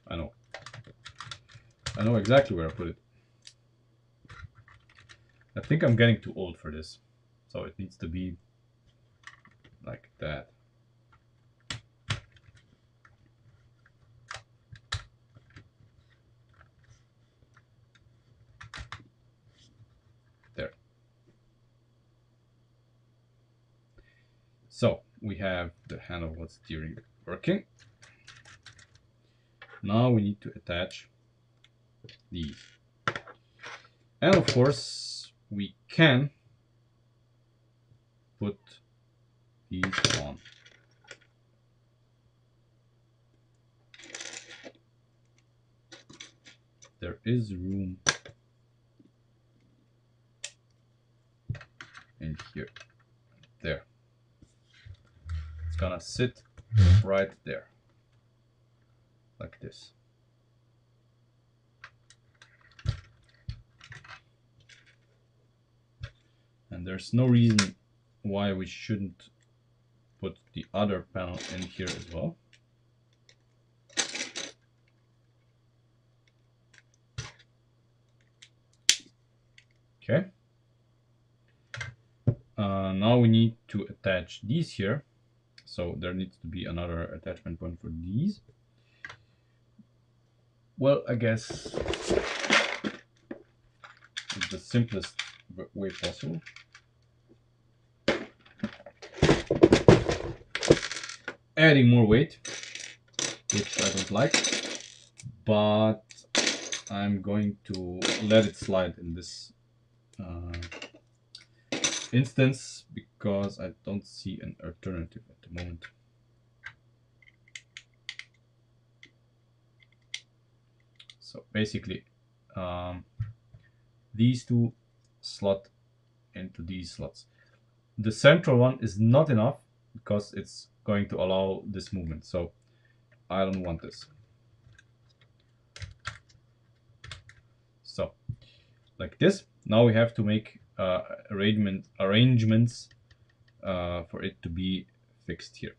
I know. I know exactly where I put it. I think I'm getting too old for this. So it needs to be like that. There. So we have the handle with steering working. Now we need to attach these. And of course, we can put these on. There is room in here. There. It's gonna sit right there. Like this. And there's no reason why we shouldn't put the other panel in here as well. Okay. Now we need to attach these here. So there needs to be another attachment point for these. Well, I guess it's the simplest way possible. Adding more weight, which I don't like, but I'm going to let it slide in this instance because I don't see an alternative at the moment. So basically, these two slot into these slots. The central one is not enough because it's going to allow this movement. So I don't want this. So like this. Now we have to make arrangements for it to be fixed here.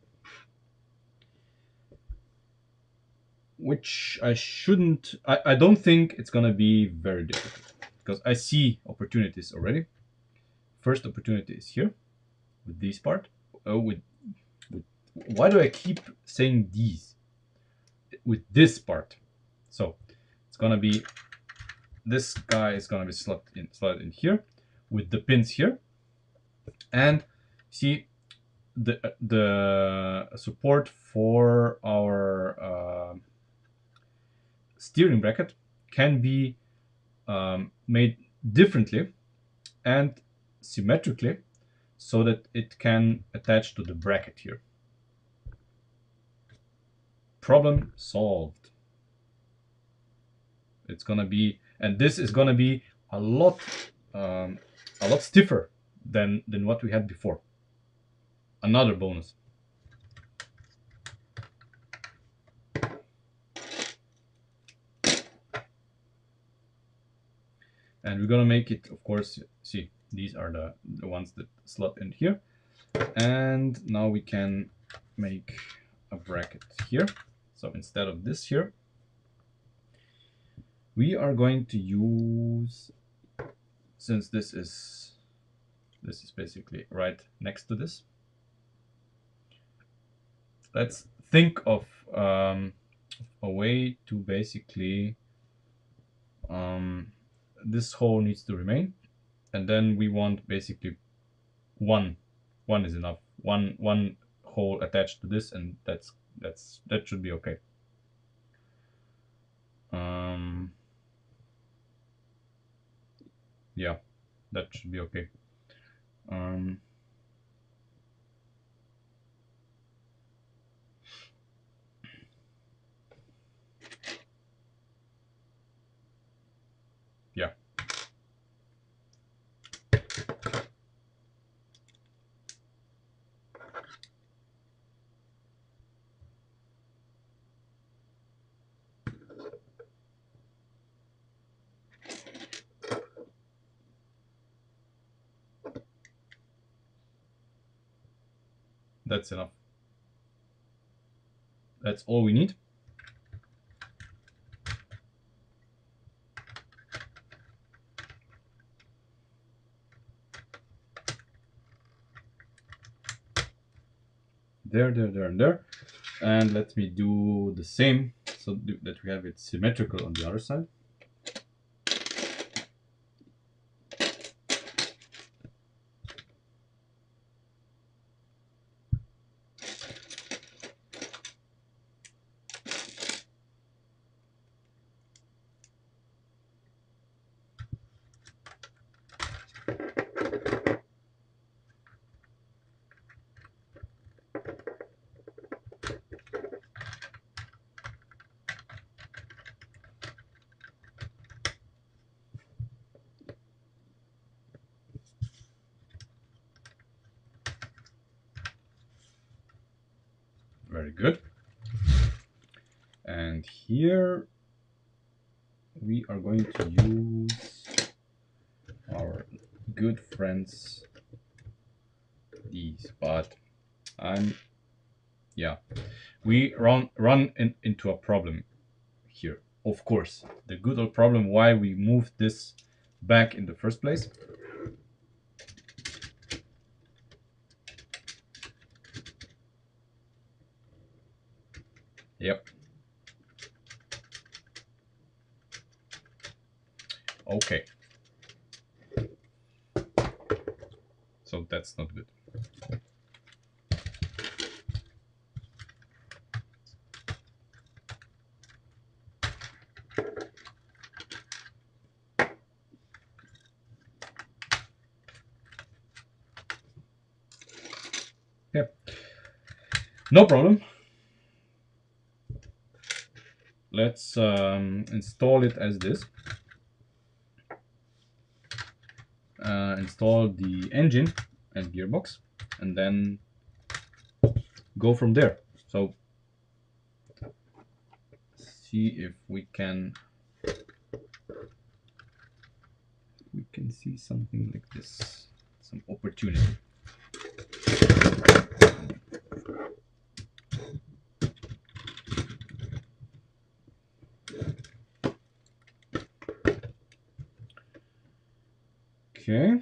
Which I shouldn't, I don't think it's gonna be very difficult because I see opportunities already. First opportunity is here with this part. With why do I keep saying these? With this part. So it's gonna be, this guy is gonna be slotted in here with the pins here. And see the support for our steering bracket can be made differently and symmetrically so that it can attach to the bracket here. Problem solved. It's gonna be, and this is gonna be a lot stiffer than what we had before. Another bonus. And we're gonna make it, of course, see, These are the ones that slot in here. And now we can make a bracket here. So instead of this here, we are going to use, since this is basically right next to this, let's think of a way to basically this hole needs to remain, and then we want basically one is enough, one hole attached to this, and that should be okay. Yeah, that should be okay. Yeah. That's enough. That's all we need. There, and there. And let me do the same so that we have it symmetrical on the other side. Very good. And here we are going to use our good friends these, but yeah, we run into a problem here. Of course, the good old problem why we moved this back in the first place. Yep. Okay. So that's not good. Yeah. No problem. Let's install it as this. Install the engine and gearbox, and then go from there. So see if we can see something like this, some opportunity. Okay.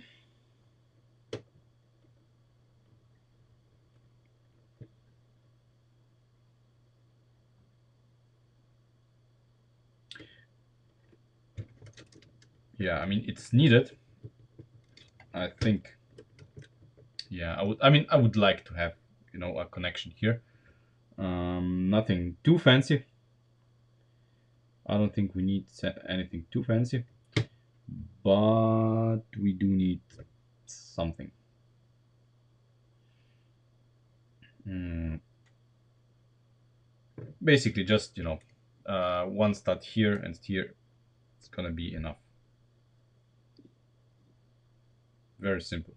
Yeah, I mean it's needed. I think. Yeah, I would like to have, you know, a connection here. Nothing too fancy. I don't think we need anything too fancy, but we do need something. Basically, just, you know, one stud here and here. It's gonna be enough. Very simple.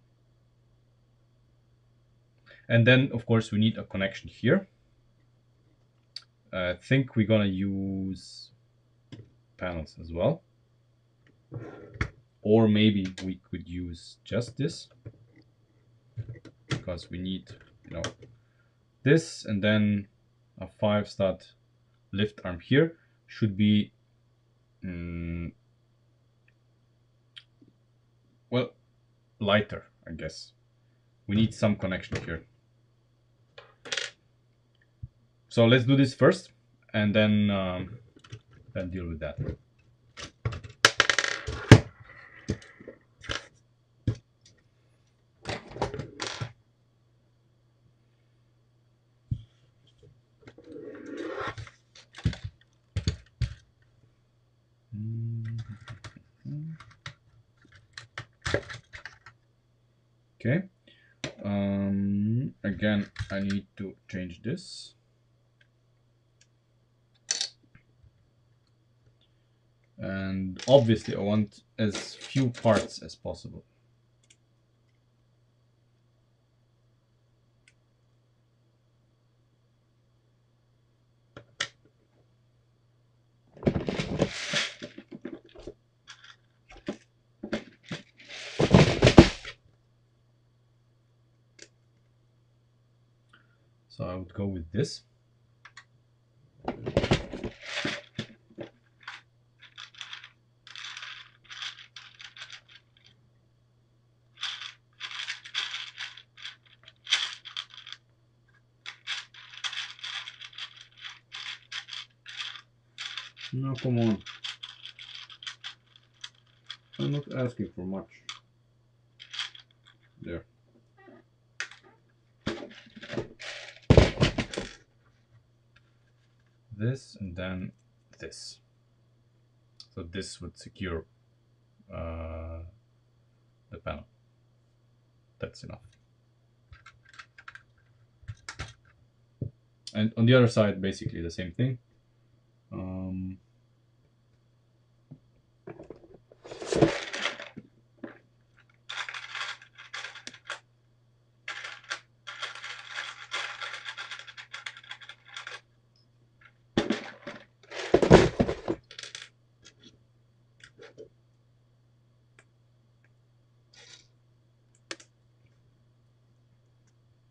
And then, of course, we need a connection here. I think we're gonna use panels as well. or maybe we could use just this, because we need, you know, this, and then a 5-stud lift arm here should be well, lighter, I guess. We need some connection here. So let's do this first, and then deal with that. Okay. Again, I need to change this. And obviously I want as few parts as possible. So I would go with this. No, come on. I'm not asking for much. There. This and then this. So this would secure the panel. That's enough. And on the other side, basically the same thing.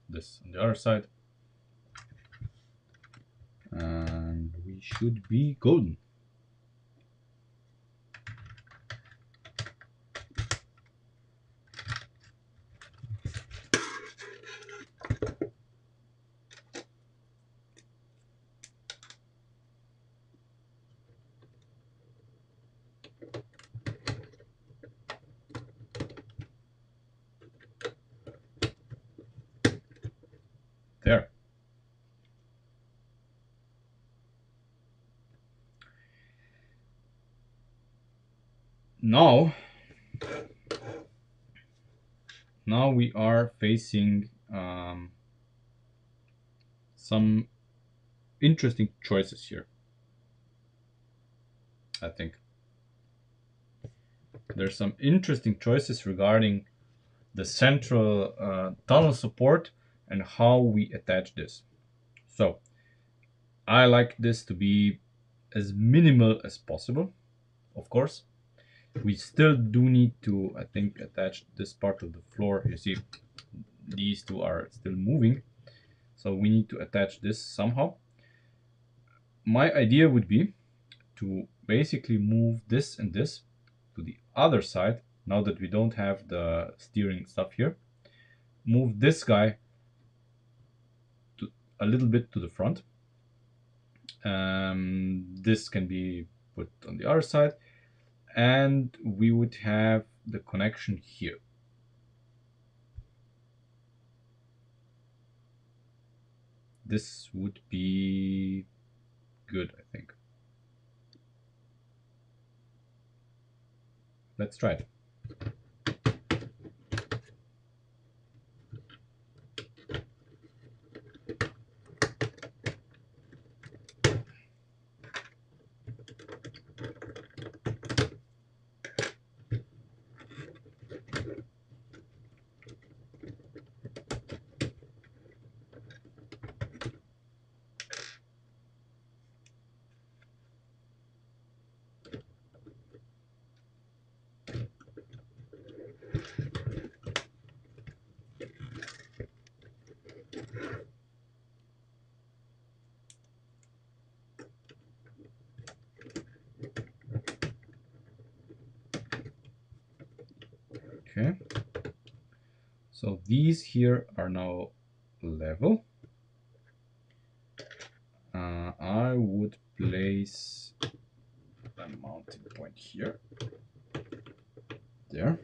This on the other side. And we should be golden. There. Now we are facing some interesting choices here. I think there's some interesting choices regarding the central tunnel support and how we attach this. So I like this to be as minimal as possible. Of course, we still do need to, I think, attach this part of the floor. You see, these two are still moving, so we need to attach this somehow. My idea would be to basically move this and this to the other side, now that we don't have the steering stuff here. Move this guy to a little bit to the front. This can be put on the other side, and we would have the connection here. This would be good, I think. Let's try it. Okay. So these here are now level. I would place a mounting point here. There.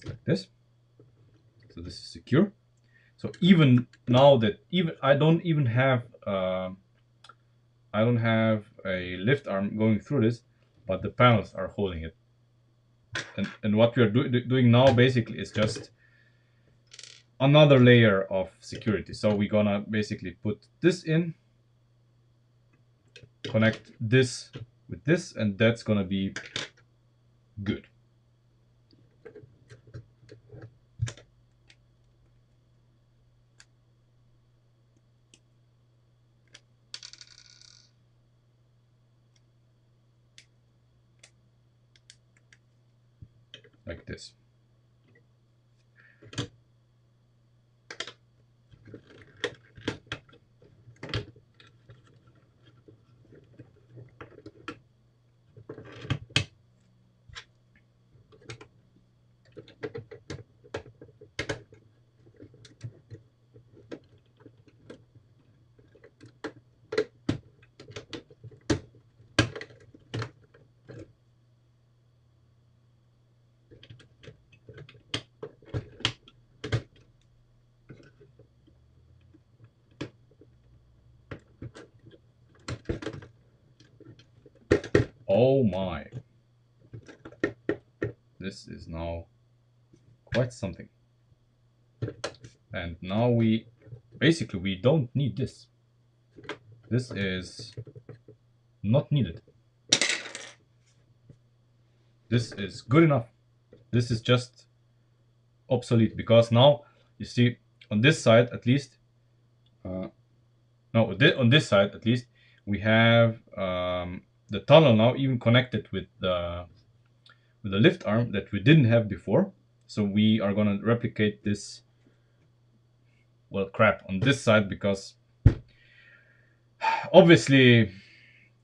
Like this. So this is secure. So even now that I don't have a lift arm going through this, but the panels are holding it. And what we are doing now basically is just another layer of security. So we're gonna basically put this in, connect this with this, and that's gonna be good. Like this. Oh my. This is now quite something. And now we don't need this. This is not needed. This is good enough. This is just obsolete because now you see on this side at least, no, on this side at least, we have the tunnel now even connected with the lift arm that we didn't have before. So we are gonna replicate this, well, crap on this side because obviously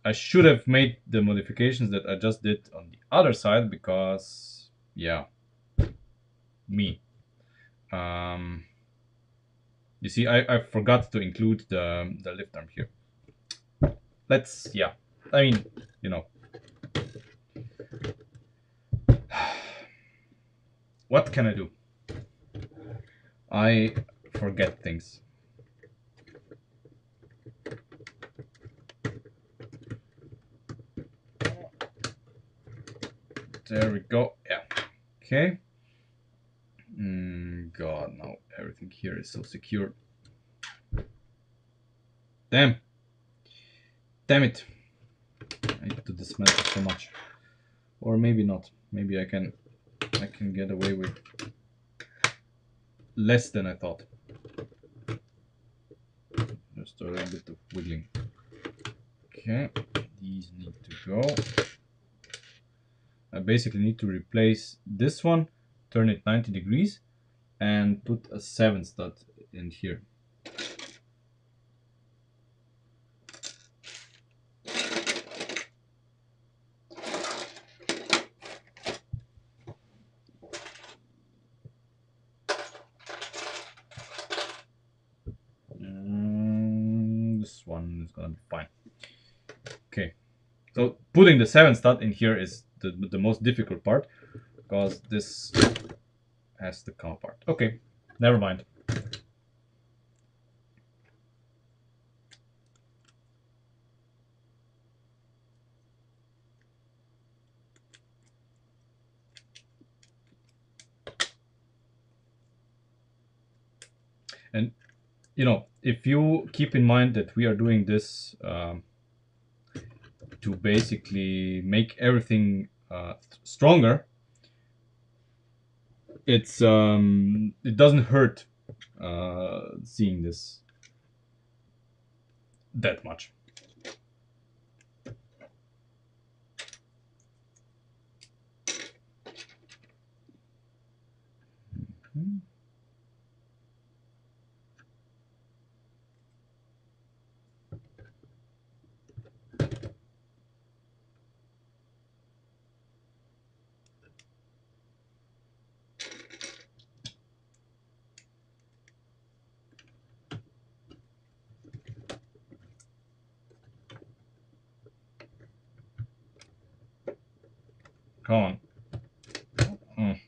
I should have made the modifications that I just did on the other side because, yeah, me. You see, I forgot to include the lift arm here. Let's, yeah, I mean, you know. What can I do? I forget things. There we go. Yeah. Okay. God, now everything here is so secure. Damn. Damn it. I need to dismantle so much. Or maybe not. Maybe I can get away with less than I thought. Just a little bit of wiggling. Okay. These need to go. I basically need to replace this one, turn it 90 degrees, and put a 7 stud in here. This one is gonna be fine. Okay, so putting the 7 stud in here is the most difficult part because this has the come apart. Okay, never mind. And you know, if you keep in mind that we are doing this to basically make everything stronger, it doesn't hurt seeing this that much. come on. Mm.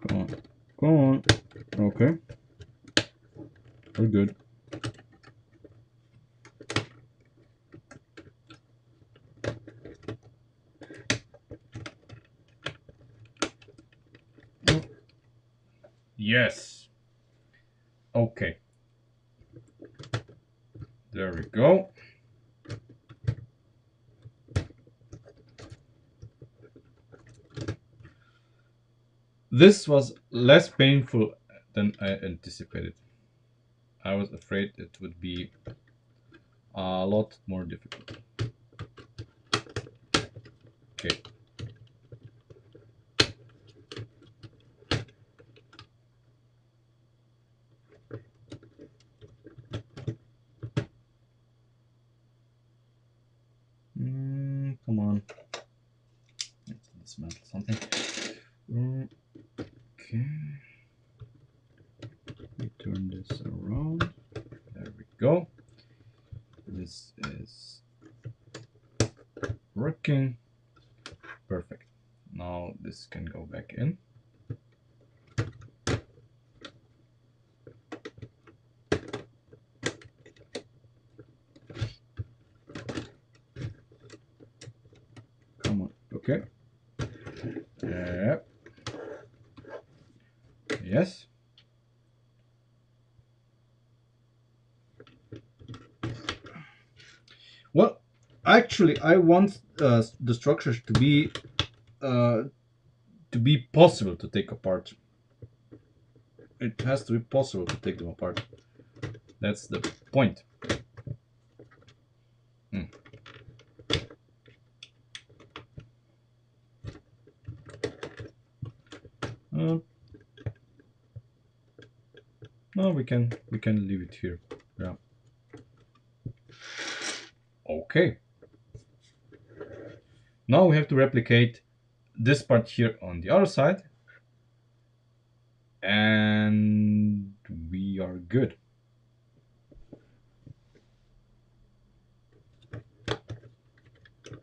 Come on. Come on. Okay. We're good. Yes. Okay. There we go. This was less painful than I anticipated. I was afraid it would be a lot more difficult. Okay. Come on. Let's dismantle something. Okay. We turn this around. There we go. This is working. Perfect. Now this can go back in. Come on. Okay. Yep. Yes. Well, actually, I want the structures to be possible to take apart. It has to be possible to take them apart. That's the point. Uh, no, we can leave it here. Yeah. Okay. Now we have to replicate this part here on the other side, and we are good.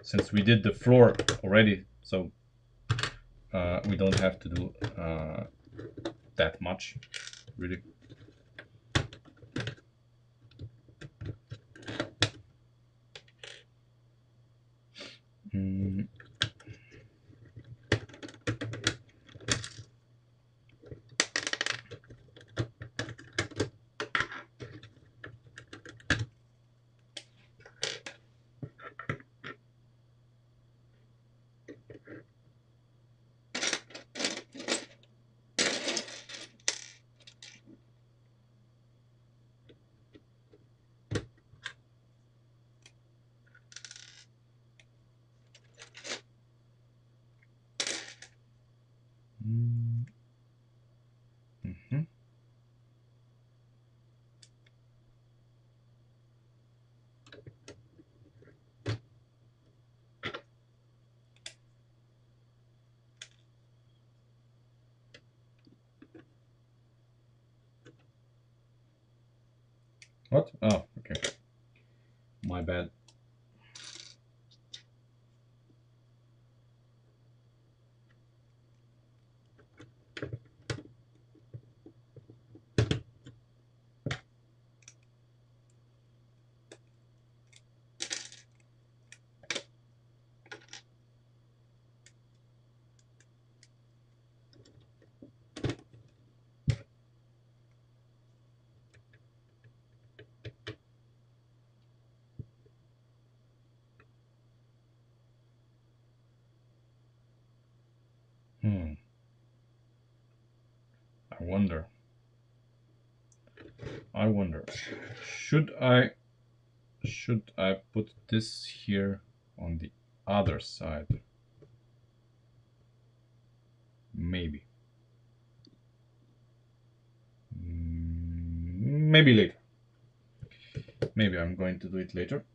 Since we did the floor already, so we don't have to do that much, really. Mm. Mm-hmm. What? Oh, okay. My bad. Hmm. I wonder. I wonder. Should I put this here on the other side? Maybe. Maybe later. Maybe I'm going to do it later.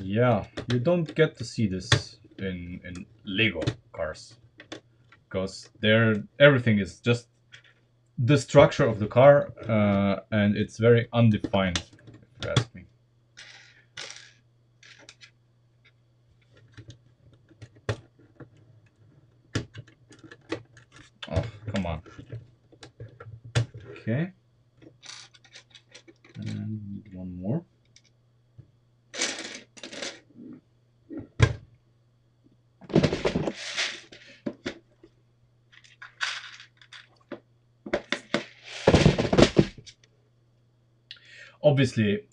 Yeah, you don't get to see this in Lego cars because there everything is just the structure of the car, and it's very undefined, if you ask me. Oh, come on. Okay. And need one more. Obviously,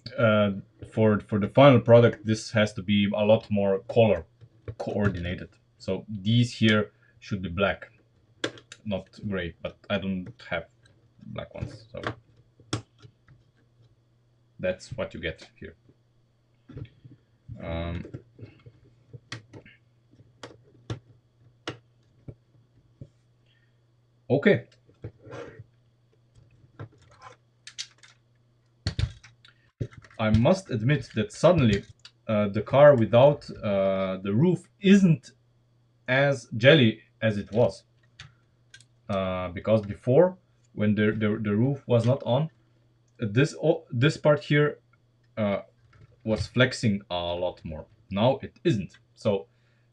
for the final product, this has to be a lot more color coordinated. So these here should be black, not gray. But I don't have black ones, so that's what you get here. Okay. I must admit that suddenly the car without the roof isn't as jelly as it was. Because before, when the roof was not on, this part here was flexing a lot more. Now it isn't. So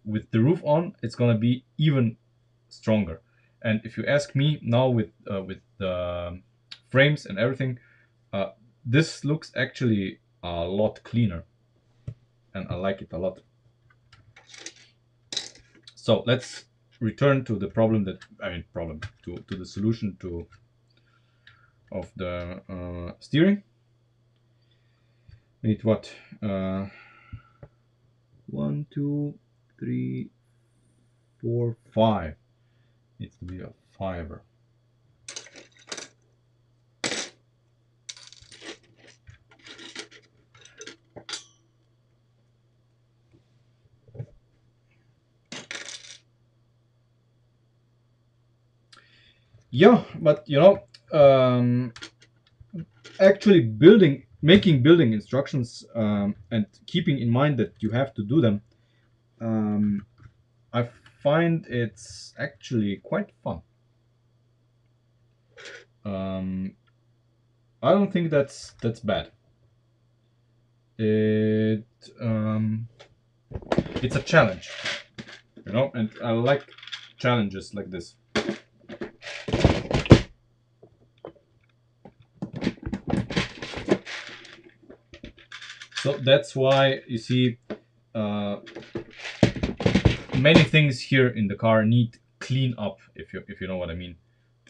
with the roof on, it's gonna be even stronger. And if you ask me now, with the frames and everything, uh, this looks actually a lot cleaner, and I like it a lot. So let's return to the problem that to the solution to of the steering. We need what? 1, 2, 3, 4, 5. Needs to be a fiber. Yeah, but actually making building instructions, and keeping in mind that you have to do them, I find it's actually quite fun. I don't think that's bad. It it's a challenge, and I like challenges like this. So that's why you see many things here in the car need clean up, if you know what I mean.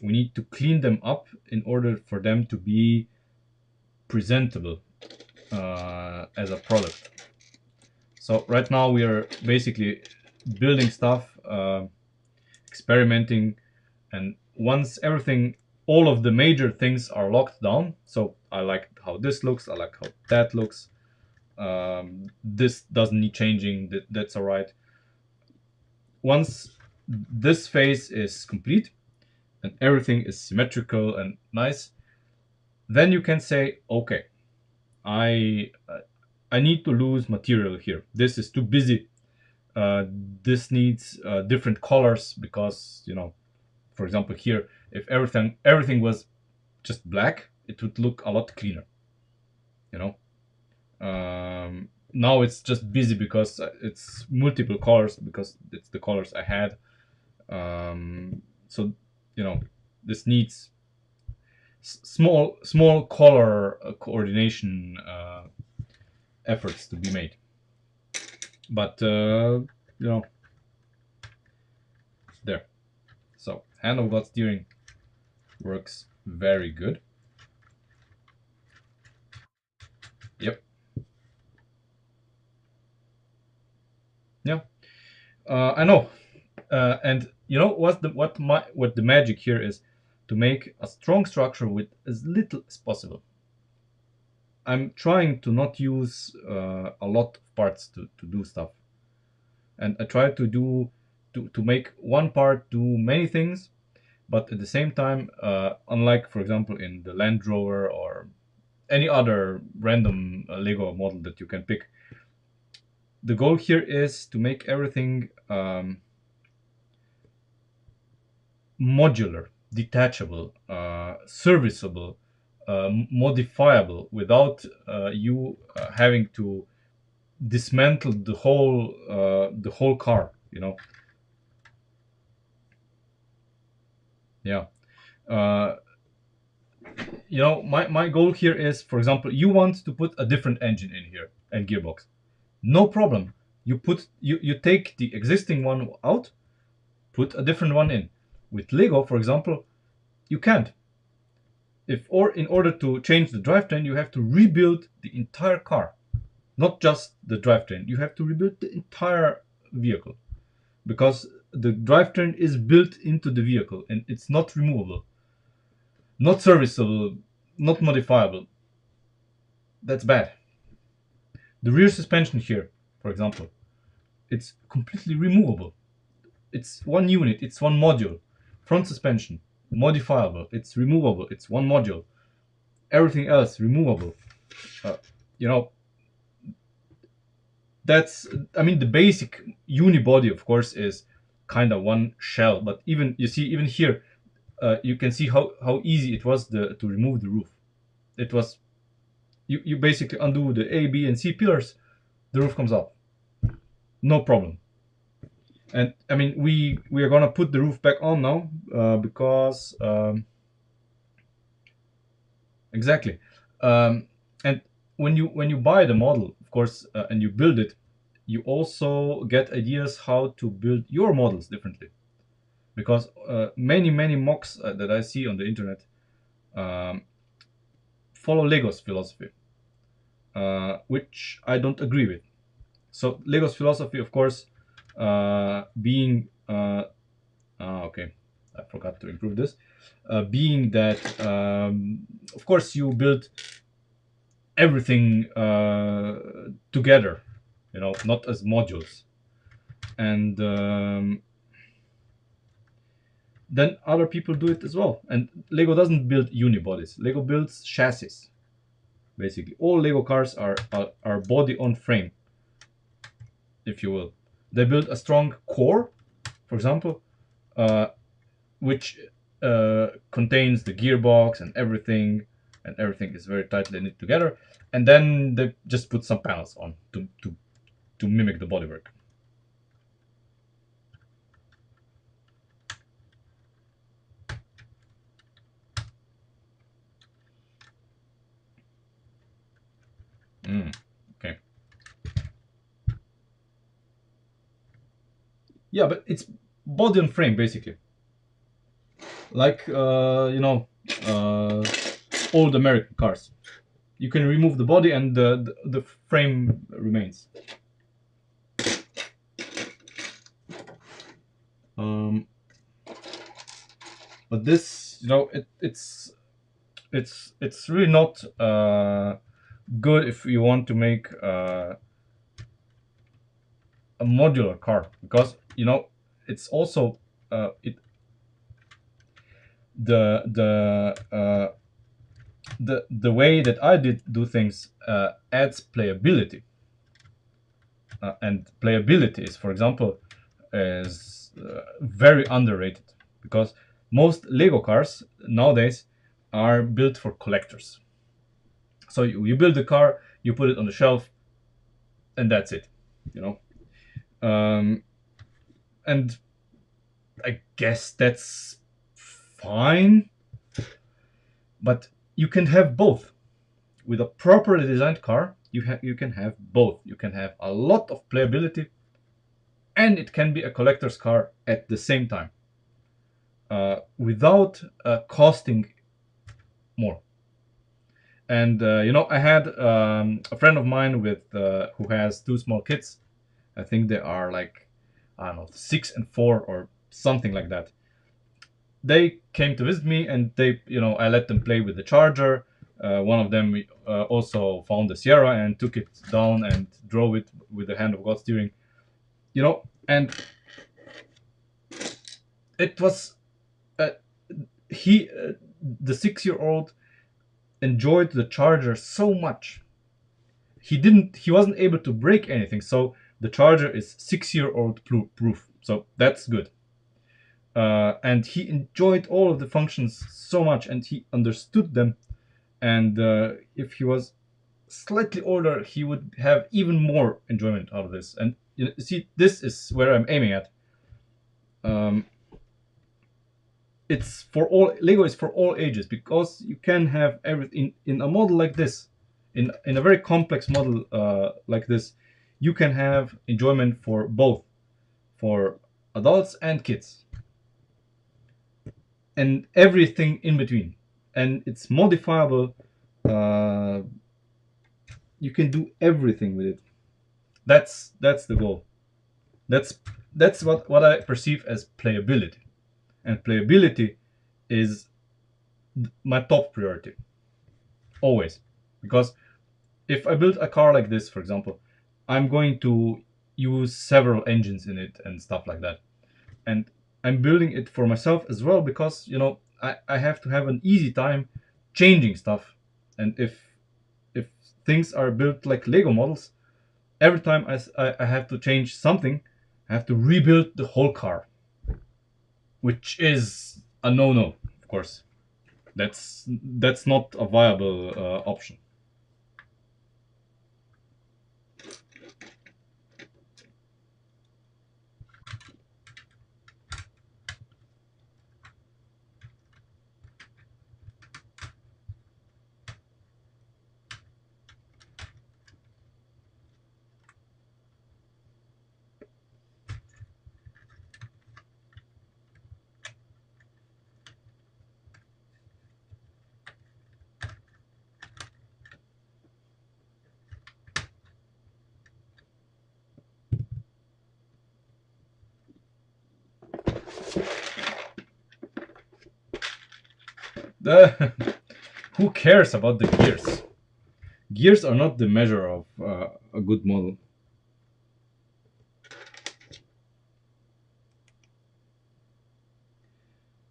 We need to clean them up in order for them to be presentable as a product. So right now we are basically building stuff, experimenting, and once everything, all of the major things are locked down. So I like how this looks, I like how that looks. This doesn't need changing. That's all right. Once this phase is complete and everything is symmetrical and nice, then you can say, okay, I I need to lose material here. This is too busy. This needs different colors because for example, here, if everything was just black, it would look a lot cleaner. You know. Now it's just busy because it's multiple colors because it's the colors I had. So this needs small color coordination efforts to be made. But there. So handle dot steering works very good. Yep. Yeah, I know. And you know what the magic here is? To make a strong structure with as little as possible. I'm trying to not use a lot of parts to do stuff, and I try to do to make one part do many things, but at the same time, unlike for example in the Land Rover or any other random Lego model that you can pick, the goal here is to make everything modular, detachable, serviceable, modifiable, without you having to dismantle the whole car. You know, yeah. Uh, you know, my goal here is, for example, you want to put a different engine in here and gearbox. No problem. You take the existing one out, put a different one in. With Lego, for example, you can't. If or in order to change the drivetrain, you have to rebuild the entire car, not just the drivetrain. You have to rebuild the entire vehicle because the drivetrain is built into the vehicle and it's not removable, not serviceable, not modifiable. That's bad. The rear suspension here, for example, it's completely removable. It's one unit, it's one module. Front suspension, modifiable, it's removable, it's one module. Everything else removable. Uh, you know, that's, I mean, the basic unibody, of course, is kind of one shell. But even you see, even here, you can see how easy it was to remove the roof. It was you basically undo the A, B, and C pillars, the roof comes up, no problem. And I mean, we are gonna put the roof back on now because exactly. And when you buy the model, of course, and you build it, you also get ideas how to build your models differently. Because many mocks that I see on the internet um, follow Lego's philosophy, which I don't agree with. So Lego's philosophy, of course, being okay, I forgot to improve this. Being that, of course, you build everything together, you know, not as modules, and then other people do it as well. And Lego doesn't build unibodies. Lego builds chassis. Basically, all Lego cars are body on frame, if you will. They build a strong core, for example, uh, which contains the gearbox and everything is very tightly knit together. And then they just put some panels on to mimic the bodywork. Okay. Yeah, but it's body on frame basically, like old American cars. You can remove the body and the frame remains. Um, but this, it's really not good if you want to make a modular car, because it's also it the way that I did do things adds playability, and playability is, for example, is very underrated, because most Lego cars nowadays are built for collectors. So you build the car, you put it on the shelf, and that's it, you know. Um, and I guess that's fine, but you can have both. With a properly designed car, you can have both. You can have a lot of playability, and it can be a collector's car at the same time, without costing more. And I had a friend of mine with who has two small kids, I think they are like, I don't know, 6 and 4 or something like that. They came to visit me, and they, I let them play with the charger. One of them also found the Sierra and took it down and drove it with the hand of God steering. And it was uh, he the 6-year-old enjoyed the charger so much. He wasn't able to break anything, so the charger is 6-year-old proof, so that's good. And he enjoyed all of the functions so much, and he understood them. And if he was slightly older, he would have even more enjoyment out of this. And see, this is where I'm aiming at. um, it's for all. Lego is for all ages, because you can have everything in a model like this. In a very complex model like this, you can have enjoyment for both, for adults and kids, and everything in between. And it's modifiable. uh, you can do everything with it. That's the goal. That's what I perceive as playability. And playability is my top priority, always. Because if I build a car like this, for example, I'm going to use several engines in it and stuff like that. And I'm building it for myself as well, because I have to have an easy time changing stuff. And if things are built like Lego models, every time I have to change something, I have to rebuild the whole car, which is a no-no, of course. That's not a viable option. The, who cares about the gears? Gears are not the measure of a good model.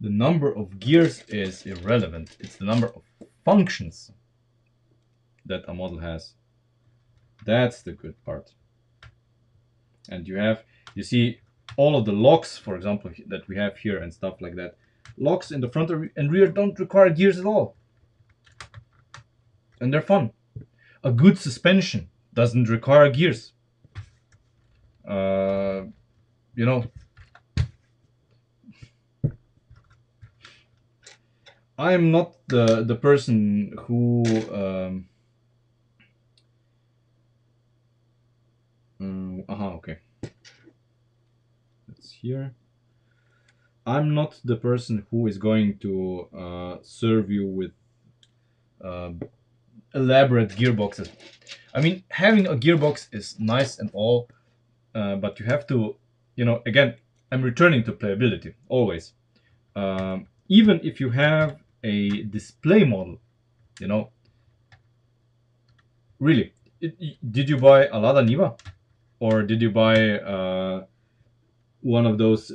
The number of gears is irrelevant. It's the number of functions that a model has. That's the good part. And you see all of the locks, for example, that we have here and stuff like that. Locks in the front and rear don't require gears at all. And they're fun. A good suspension doesn't require gears. Uh, you know, I'm not the person who okay. That's here. I'm not the person who is going to serve you with uh, elaborate gearboxes. I mean, having a gearbox is nice and all, but you have to, again, I'm returning to playability always. Even if you have a display model, you know, really, did you buy a Lada Niva, or did you buy one of those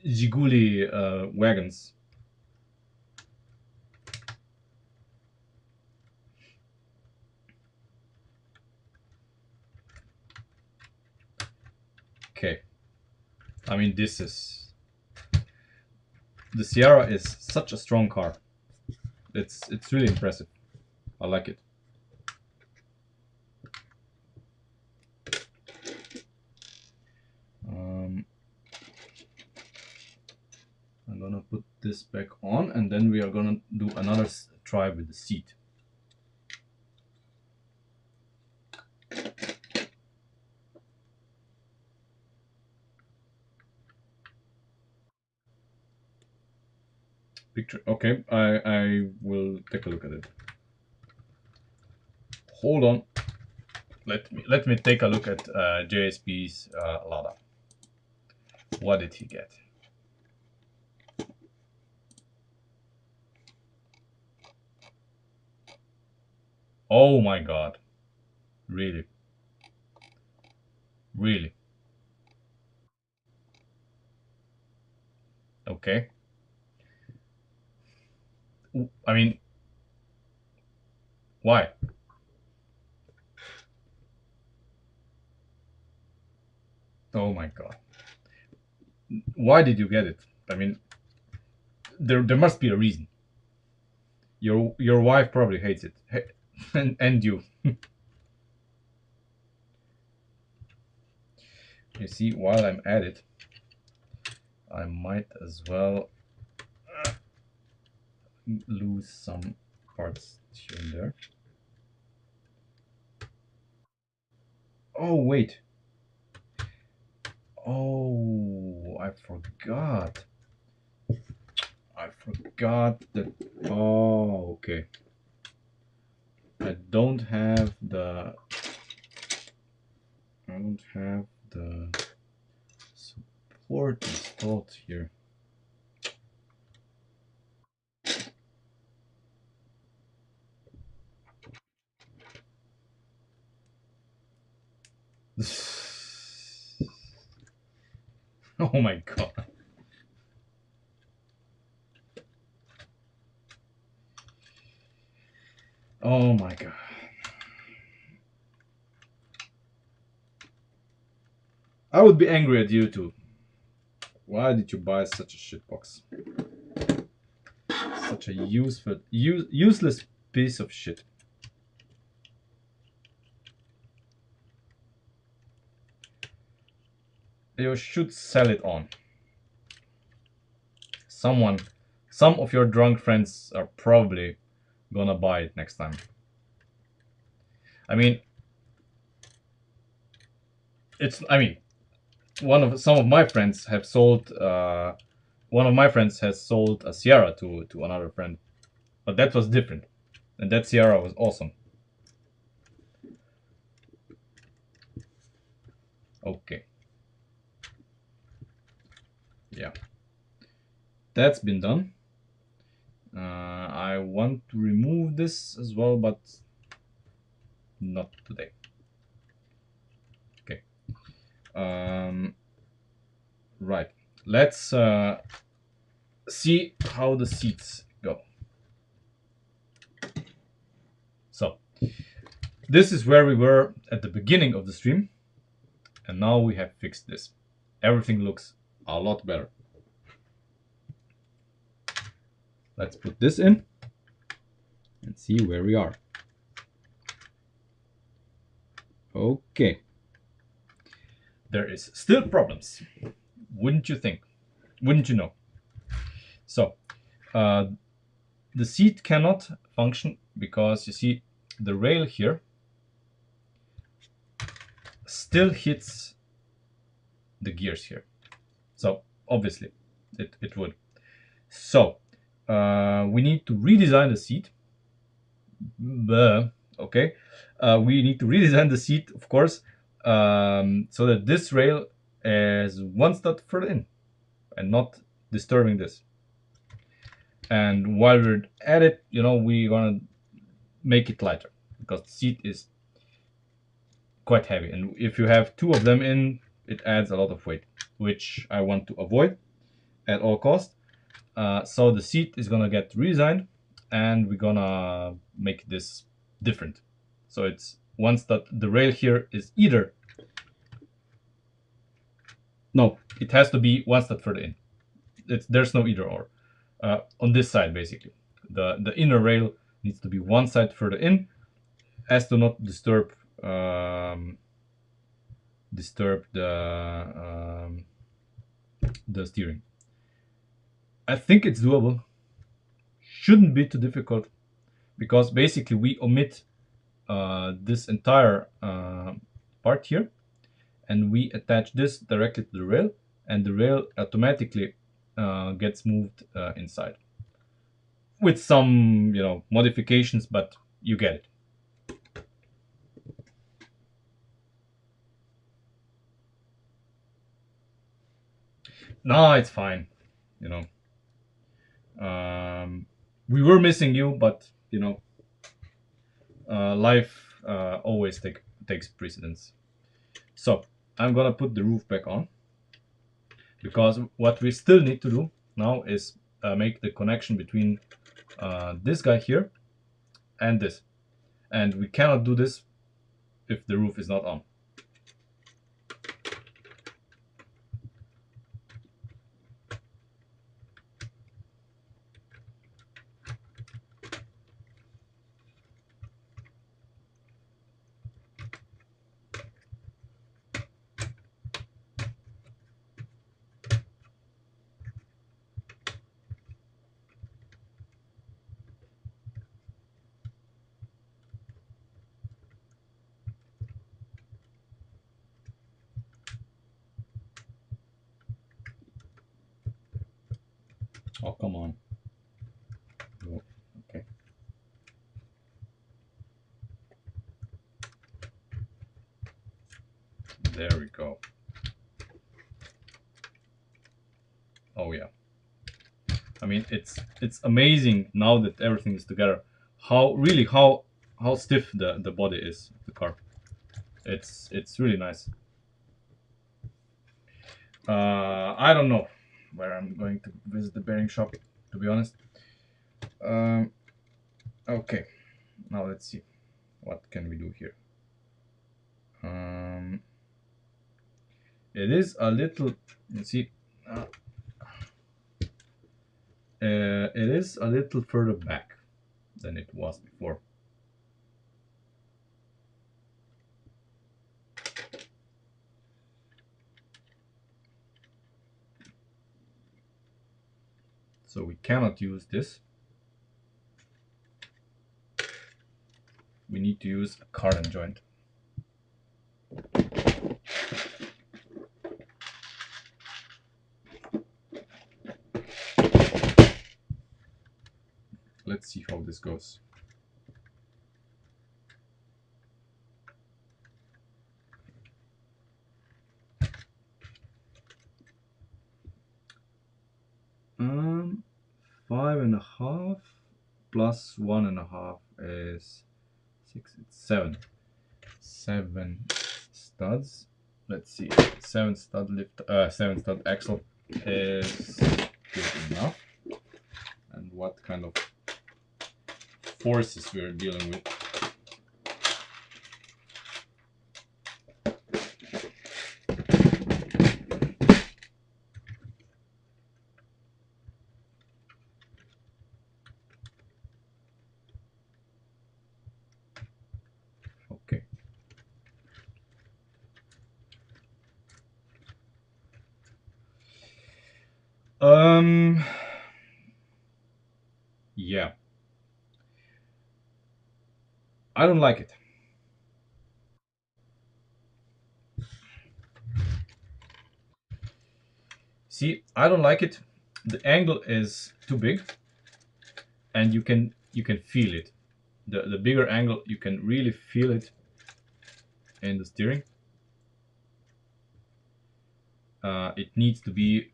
Ziguli wagons? Okay, I mean, the Sierra is such a strong car. It's really impressive. I like it. I'm gonna put this back on, and then we are gonna do another try with the seat. Picture. Okay, I will take a look at it. Hold on. let me take a look at JSP's Lada. What did he get? Oh my god. Really? Really? Okay. I mean, why? Oh my god. Why did you get it? I mean, there must be a reason. Your wife probably hates it. And you. You see, while I'm at it, I might as well lose some parts here and there. Oh, wait. Oh, I forgot. I forgot that. Oh, okay. I don't have the. I don't have the support installed here. Oh my god. Oh my god. I would be angry at you too. Why did you buy such a shitbox? Such a useless piece of shit. You should sell it on. Some of your drunk friends are probably gonna buy it next time. I mean, some of my friends have sold. One of my friends has sold a Sierra to another friend, but that was different, and that Sierra was awesome. Okay. Yeah. That's been done. I want to remove this as well, but not today. Okay. Right. Let's see how the seats go. So, this is where we were at the beginning of the stream, and now we have fixed this. Everything looks a lot better. Let's put this in and see where we are. Okay. There is still problems, wouldn't you think? Wouldn't you know? So, the seat cannot function because you see the rail here still hits the gears here. So obviously it would. So we need to redesign the seat. Okay. We need to redesign the seat, of course, so that this rail is one step further in and not disturbing this. And while we're at it, we're gonna make it lighter because the seat is quite heavy, and if you have two of them in, it adds a lot of weight, which I want to avoid at all costs. So the seat is gonna get redesigned, and we're gonna make this different. So it's once that the rail here is either no, it has to be one step further in. There's no either or. On this side, basically, the inner rail needs to be one side further in, as to not disturb the steering. I think it's doable. Shouldn't be too difficult, because basically we omit this entire part here, and we attach this directly to the rail, and the rail automatically gets moved inside with some modifications, but you get it. No, it's fine. You know, we were missing you, but you know, life always takes precedence. So I'm gonna put the roof back on because what we still need to do now is make the connection between this guy here and this, and we cannot do this if the roof is not on. Oh, come on. Oh, okay. There we go. Oh yeah. I mean, it's amazing now that everything is together. How stiff the body is of the car. It's really nice. I don't know where I'm going to visit the bearing shop, to be honest. Um, okay, now let's see. What can we do here? Um, it is a little, you see, it is a little further back than it was before. So we cannot use this. We need to use a cardan joint. Let's see how this goes. Um, 5.5 plus 1.5 is 6. It's 7. 7 studs. Let's see. 7 stud lift. 7 stud axle is good enough. And what kind of forces we are dealing with? Okay. Yeah. I don't like it. See, I don't like it. The angle is too big, and you can feel it. The bigger angle, you can really feel it in the steering. It needs to be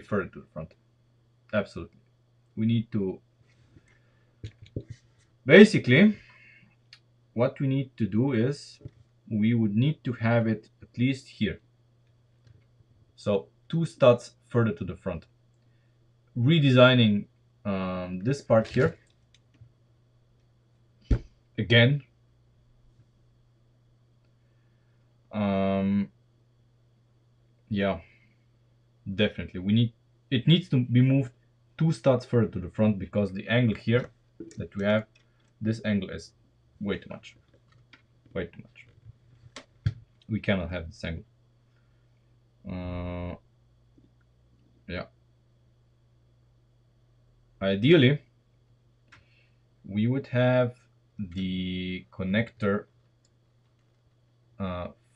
further to the front. Absolutely. We need to basically what we need to do is we would need to have it at least here. So 2 studs further to the front. Redesigning this part here again. Yeah, definitely. It needs to be moved 2 studs further to the front because the angle here that we have, this angle is way too much. Way too much. We cannot have this angle. Yeah. Ideally, we would have the connector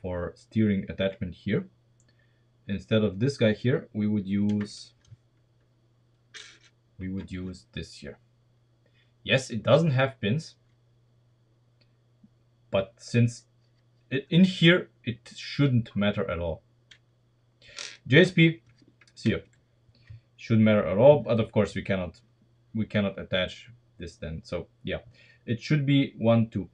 for steering attachment here. Instead of this guy here, we would use this here. Yes, it doesn't have pins, but since in here it shouldn't matter at all. JSP, See ya. Shouldn't matter at all, but of course we cannot attach this then. So yeah, it should be 1 2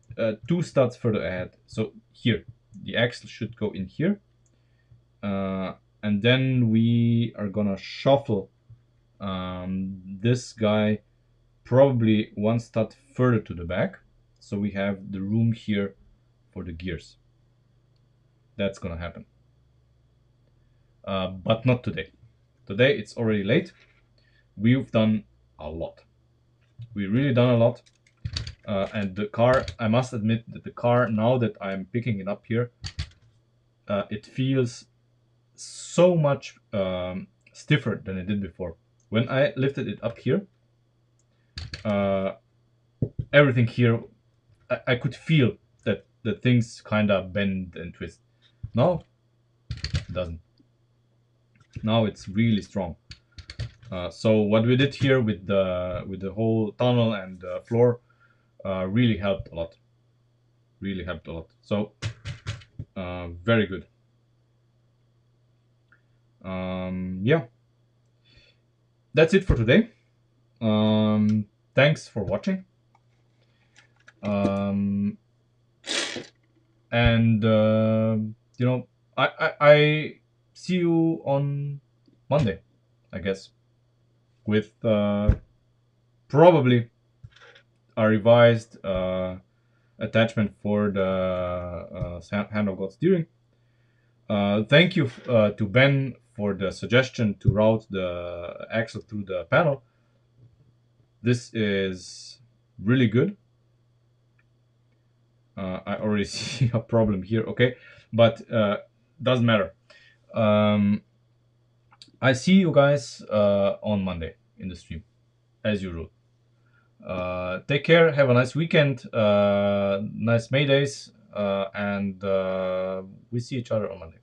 2 studs further ahead. So here the axle should go in here, and then we are gonna shuffle this guy probably 1 stud further to the back, so we have the room here for the gears. That's gonna happen, but not today. Today it's already late. We've done a lot. We really done a lot. And the car, I must admit that the car, now that I'm picking it up here, it feels so much stiffer than it did before. When I lifted it up here, everything here, I could feel that the things kind of bend and twist. Now, it doesn't. Now it's really strong. So what we did here with the whole tunnel and floor really helped a lot. Really helped a lot. So very good. Yeah, that's it for today. Thanks for watching. And you know, I see you on Monday, I guess, with probably a revised attachment for the hand of God steering. Thank you to Ben for the suggestion to route the axle through the panel. This is really good. I already see a problem here, okay, but doesn't matter. I see you guys on Monday in the stream, as usual. Take care, have a nice weekend, nice May days, and we see each other on Monday.